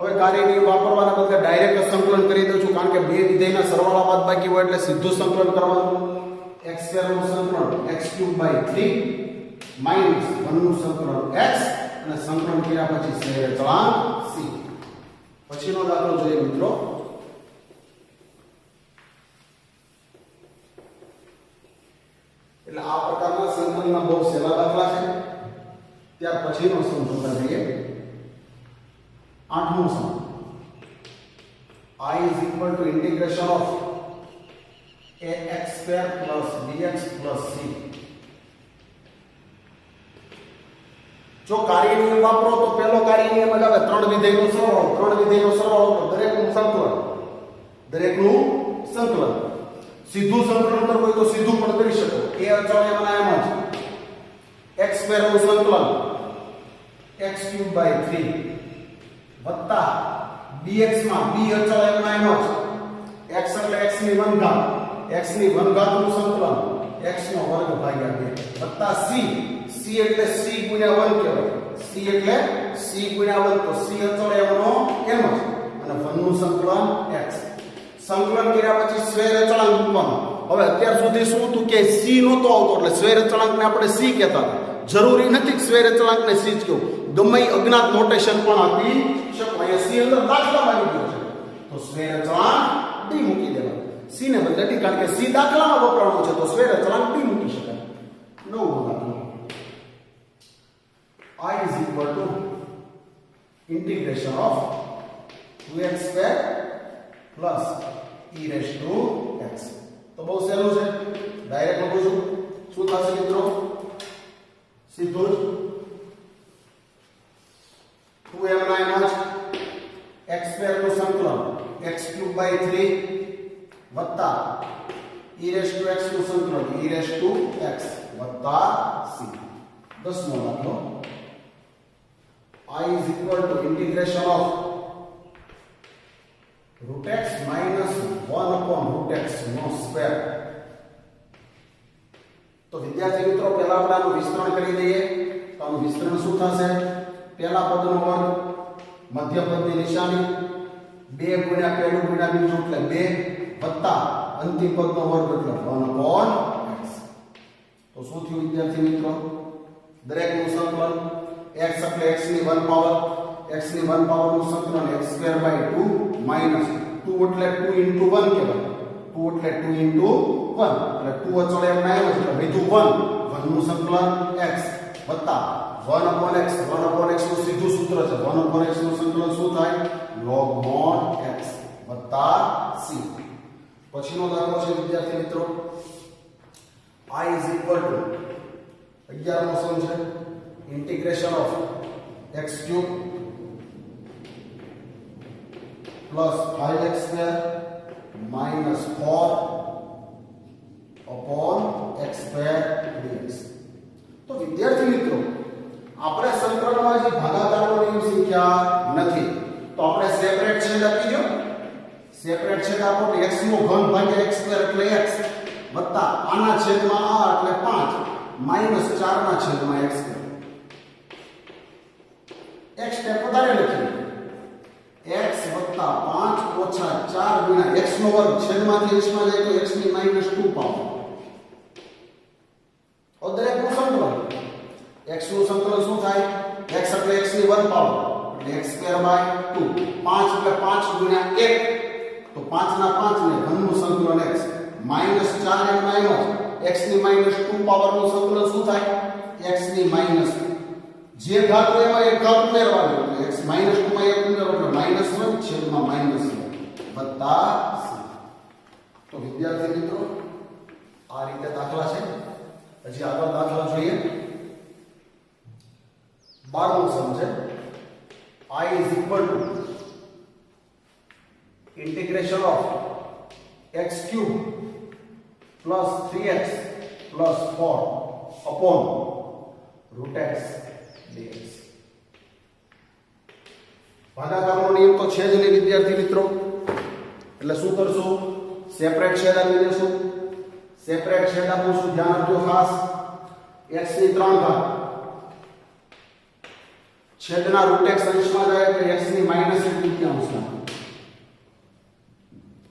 હવે કાર્યની વાપરવાના બદલે ડાયરેક્ટ સંકલન કરી દઉં છું કારણ કે બે વિધેયના સરવાળા બાદબાકી હોય એટલે સીધું સંકલન કરવાનું x square નું સંકલન x³ / 3 minus 1 નું સંકલન x અને સંકલન કર્યા પછી સ્વૈર અચળાંક c પછીનો દાખલો જોઈએ મિત્રો એટલે આ પ્રકારના સંકલનના બહુ સહેલા દાખલા છે ત્યાર પછીનો સમજૂતા જોઈએ 8મો સમ I is equal to integration of ax square plus bx plus c જો કાર્ય નિયમ વાપરો તો પહેલો કાર્ય નિયમ જ આવે ત્રણ વિધેયનો સરવાળો તો દરેકનું સંકલન સીધું સંકલન કરવું હોય તો સીધું પણ કરી શકો એ અચળ એમાં એમ જ x² નું સંકલન x³ / 3 વત્તા bx માં b અચળ એમાં એમ જ x એટલે x ની 1 ઘાત x ની 1 ઘાત નું સંકલન x નો વર્ગ ભાગ્યા 2 વત્તા c એટલે c ગુણ્યા 1 કહેવાય c એટલે c ગુણ્યા 1 તો c અચળ એમનો એમ જ અને 1 નું સંકલન x સંકલન કર્યા પછી સ્વૈર અચળાંક મૂકવાનો હવે અત્યાર સુધી શું હતું કે c નહોતો આવતો એટલે સ્વૈર અચળાંકને આપણે c કહેતા હતા જરૂરી નથી કે સ્વૈર અચળાંકને c જ કહું ગમે અજ્ઞાત નોટેશન પણ આપી શકો અહીંયા c અંદર દાખલામાં આવી ગયો છે તો સ્વૈર અચળાંક d મૂકી દેવાનો c ને બદલે d કારણ કે c દાખલામાં વપરાવાનો છે તો સ્વૈર અચળાંક d મૂકી શકાય નવમો દાખલો I is equal to integration of 2x square plus e raised to x તો બહુ સહેલું છે ડાયરેક્ટ લખું છું શું થશે મિત્રો સીધું જ 2m ના x square નું સંકલન x³ / 3 વત્તા e raised to x નું સંકલન e raised to x વત્તા c 10મો દાખલો I is equal to integration of root x minus 1 upon root x no square તો વિદ્યાર્થી મિત્રો પહેલા આપણે આનું વિસ્તરણ કરી દઈએ તો આનું વિસ્તરણ શું થશે પહેલા પદનો વર્ગ મધ્ય પદની નિશાની 2 ગુણ્યા પહેલું ગુણ્યા બીજું એટલે 2 વત્તા અંતિમ પદનો વર્ગ એટલે 1 upon x તો શું થયું વિદ્યાર્થી મિત્રો દરેકનું સંકલન x એટલે x ની 1 પાવર, x ની 1 પાવર નું સંકલન x²/2 માઈનસ 2 એટલે 2 into 1 કહેવાય, 2 એટલે 2 into 1 એટલે 2 અચળ એમ ના આવ્યો એટલે બીજું 1 નું સંકલન x વત્તા 1/x, 1/x નું સીધું સૂત્ર છે, 1/x નું સંકલન શું થાય? log mod x વત્તા c. પછીનો દાખલો છે વિદ્યાર્થી મિત્રો, I is equal to 11મો સમ છે integration of x³ plus 5x square minus 4 upon x square dx. તો વિદ્યાર્થી મિત્રો આપણે સંકલનમાં જે ભાગાકારનો નિયમ શીખ્યા નથી તો આપણે સેપરેટ છેદ આપી દો. સેપરેટ છેદ આપો તો x નો ઘન ભાગ્યા x સ્ક્વેર એટલે x વત્તા આના છેદમાં આ એટલે 5 માઈનસ 4 ના છેદમાં x સ્ક્વેર. x સ્ટેપ વધારે લખીએ x વત્તા 5 ઓછા 4 ગુણ્યા x નો વર્ગ છેદમાંથી x માં જાય તો x ની -2 પાવર. और દરેકનું સંકલન x નું સંકલન શું થાય? x એટલે x ની 1 પાવર એટલે x²/2 5 એટલે 5 ગુણ્યા 1 તો 5 ના 5 ને ઘનનું સંકલન x -4 એમ આવ્યો x ની -2 પાવર નું સંકલન શું થાય? x ની માઈનસ જે ઘાત હોય એમાં એક ઘાત ઉમેરવાનો એટલે x -2 માં એક ઉમેરવાનો એટલે -1 છેદમાં -1 વત્તા c. તો વિદ્યાર્થી મિત્રો આ રીતે દાખલા છે. હજી આગળ દાખલા જોઈએ. 12મો સમ છે I is equal to integration of x³ plus 3x plus 4 upon root x dx. ભાગાકારનો નિયમ તો છે જ નહીં વિદ્યાર્થી મિત્રો, એટલે શું કરશું? સેપરેટ છેદ આપી દેશું. સેપરેટ છેદ આપું, ધ્યાન આપજો ખાસ. x ની 3 ઘાત છેદના રૂટ x અંશમાં જાય એટલે x ની -1/3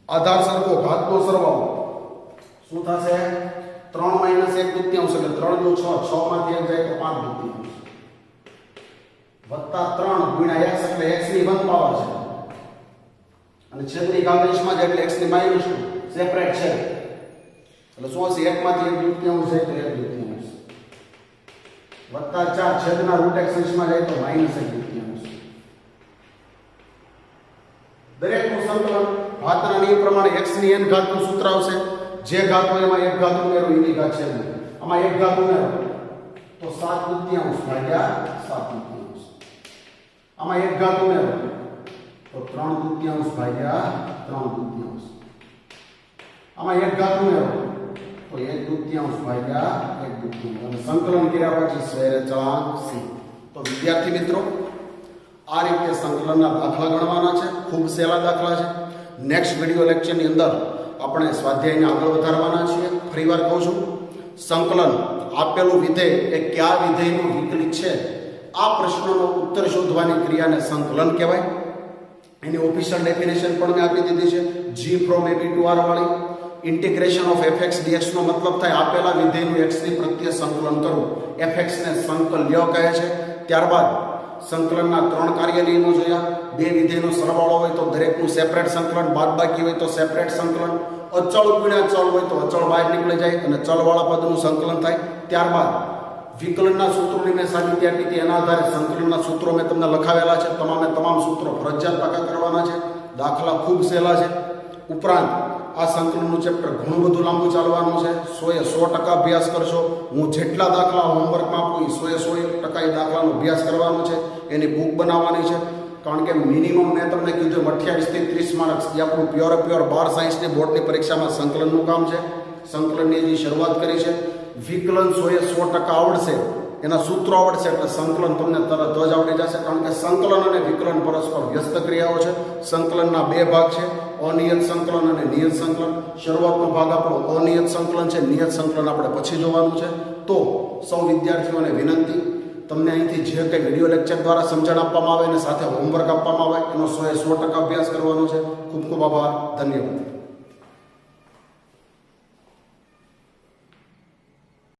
આધાર સરખો ઘાતનો સરવાળો શું થશે? 3 - 1/3 એટલે 3 નું 6, 6 માંથી 1 જાય તો 5/3 વત્તા 3 ગુણ્યા x એટલે x ની 1 પાવર છે અને છેદની ઘાત અંશમાં જાય એટલે x ની -2 સેપરેટ છે એટલે શું હશે? 1 માંથી 1/3 જાય તો 1/3 વત્તા 4 છેદના રૂટ x અંશમાં જાય તો -1/3. દરેકનું સંકલન ઘાતના નિયમ પ્રમાણે x ની n ઘાતનું સૂત્ર આવશે. જે ઘાત હોય એમાં એક ઘાત ઉમેરો, એની ઘાત છે આમાં એક ઘાત ઉમેરો તો 7/3 ભાગ્યા 7/3. આમાં એક ઘાત ઉમેરો તો 3/3 ભાગ્યા 3/3. આમાં એક ઘાત ઉમેરો તો 1/3 ભાગ્યા 1/3 અને સંકલન કર્યા પછી સ્વૈર ચલાંક c. તો વિદ્યાર્થી મિત્રો આ રીતે સંકલનના દાખલા ગણવાના છે. ખૂબ સહેલા દાખલા છે. નેક્સ્ટ વિડિયો લેક્ચરની અંદર આપણે સ્વાધ્યાયને આગળ વધારવાના છીએ. ફરીવાર કહું છું, સંકલન આપેલું વિધેય એ કયા વિધેયનું વિકલિત છે આ પ્રશ્નનો ઉત્તર શોધવાની ક્રિયાને સંકલન કહેવાય. એની ઓફિશિયલ ડેફિનેશન પણ મેં આપી દીધી છે, g from a b to r વાળી. ઇન્ટિગ્રેશન ઓફ fx dx નો મતલબ થાય આપેલા વિધેયનું x ની પ્રત્યે સંકલન કરવું. fx ને સંકલ્ય કહે છે. ત્યારબાદ સંકલનના 3 કાર્ય નિયમો જોયા. બે વિધેયનો સરવાળો હોય તો દરેકનું સેપરેટ સંકલન, બાદબાકી હોય તો સેપરેટ સંકલન, અચળ ગુણ્યા ચલ હોય તો અચળ બહાર નીકળી જાય અને ચલવાળા પદનું સંકલન થાય. ત્યારબાદ વિકલનના સૂત્રોની મેં સાબિતી આપી હતી, એના આધારે સંકલનના સૂત્રો મેં તમને લખાવેલા છે. તમામ સૂત્રો ફરજિયાત પાકા કરવાના છે. દાખલા ખૂબ સહેલા છે. ઉપરાંત આ સંકલનનું ચેપ્ટર ઘણું બધું લાંબુ ચાલવાનું છે. 100% અભ્યાસ કરશો. હું જેટલા દાખલા હોમવર્કમાં આપું એ 100% એ દાખલાનો અભ્યાસ કરવાનો છે. એની બુક બનાવવાની છે. કારણ કે મિનિમમ મેં તમને કીધું 28 થી 30 માર્ક્સ એ આપણું પ્યોર 12 સાયન્સની બોર્ડની પરીક્ષામાં સંકલનનું કામ છે. સંકલનની જે શરૂઆત કરી છે. વિકલન 100% આવડશે, એના સૂત્રો આવડશે એટલે સંકલન તમને તરત જ આવડી જશે. કારણ કે સંકલન અને વિકલન પરસ્પર વ્યસ્ત ક્રિયાઓ છે. સંકલનના 2 ભાગ છે, અનિયત સંકલન અને નિયત સંકલન. શરૂઆતનો ભાગ આપણો અનિયત સંકલન છે, નિયત સંકલન આપણે પછી જોવાનું છે. તો સૌ વિદ્યાર્થીઓને વિનંતી, તમને અહીંથી જે કંઈ વિડીયો લેક્ચર દ્વારા સમજણ આપવામાં આવે અને સાથે હોમવર્ક આપવામાં આવે એનો 100% અભ્યાસ કરવાનો છે. ખૂબ ખૂબ આભાર. ધન્યવાદ.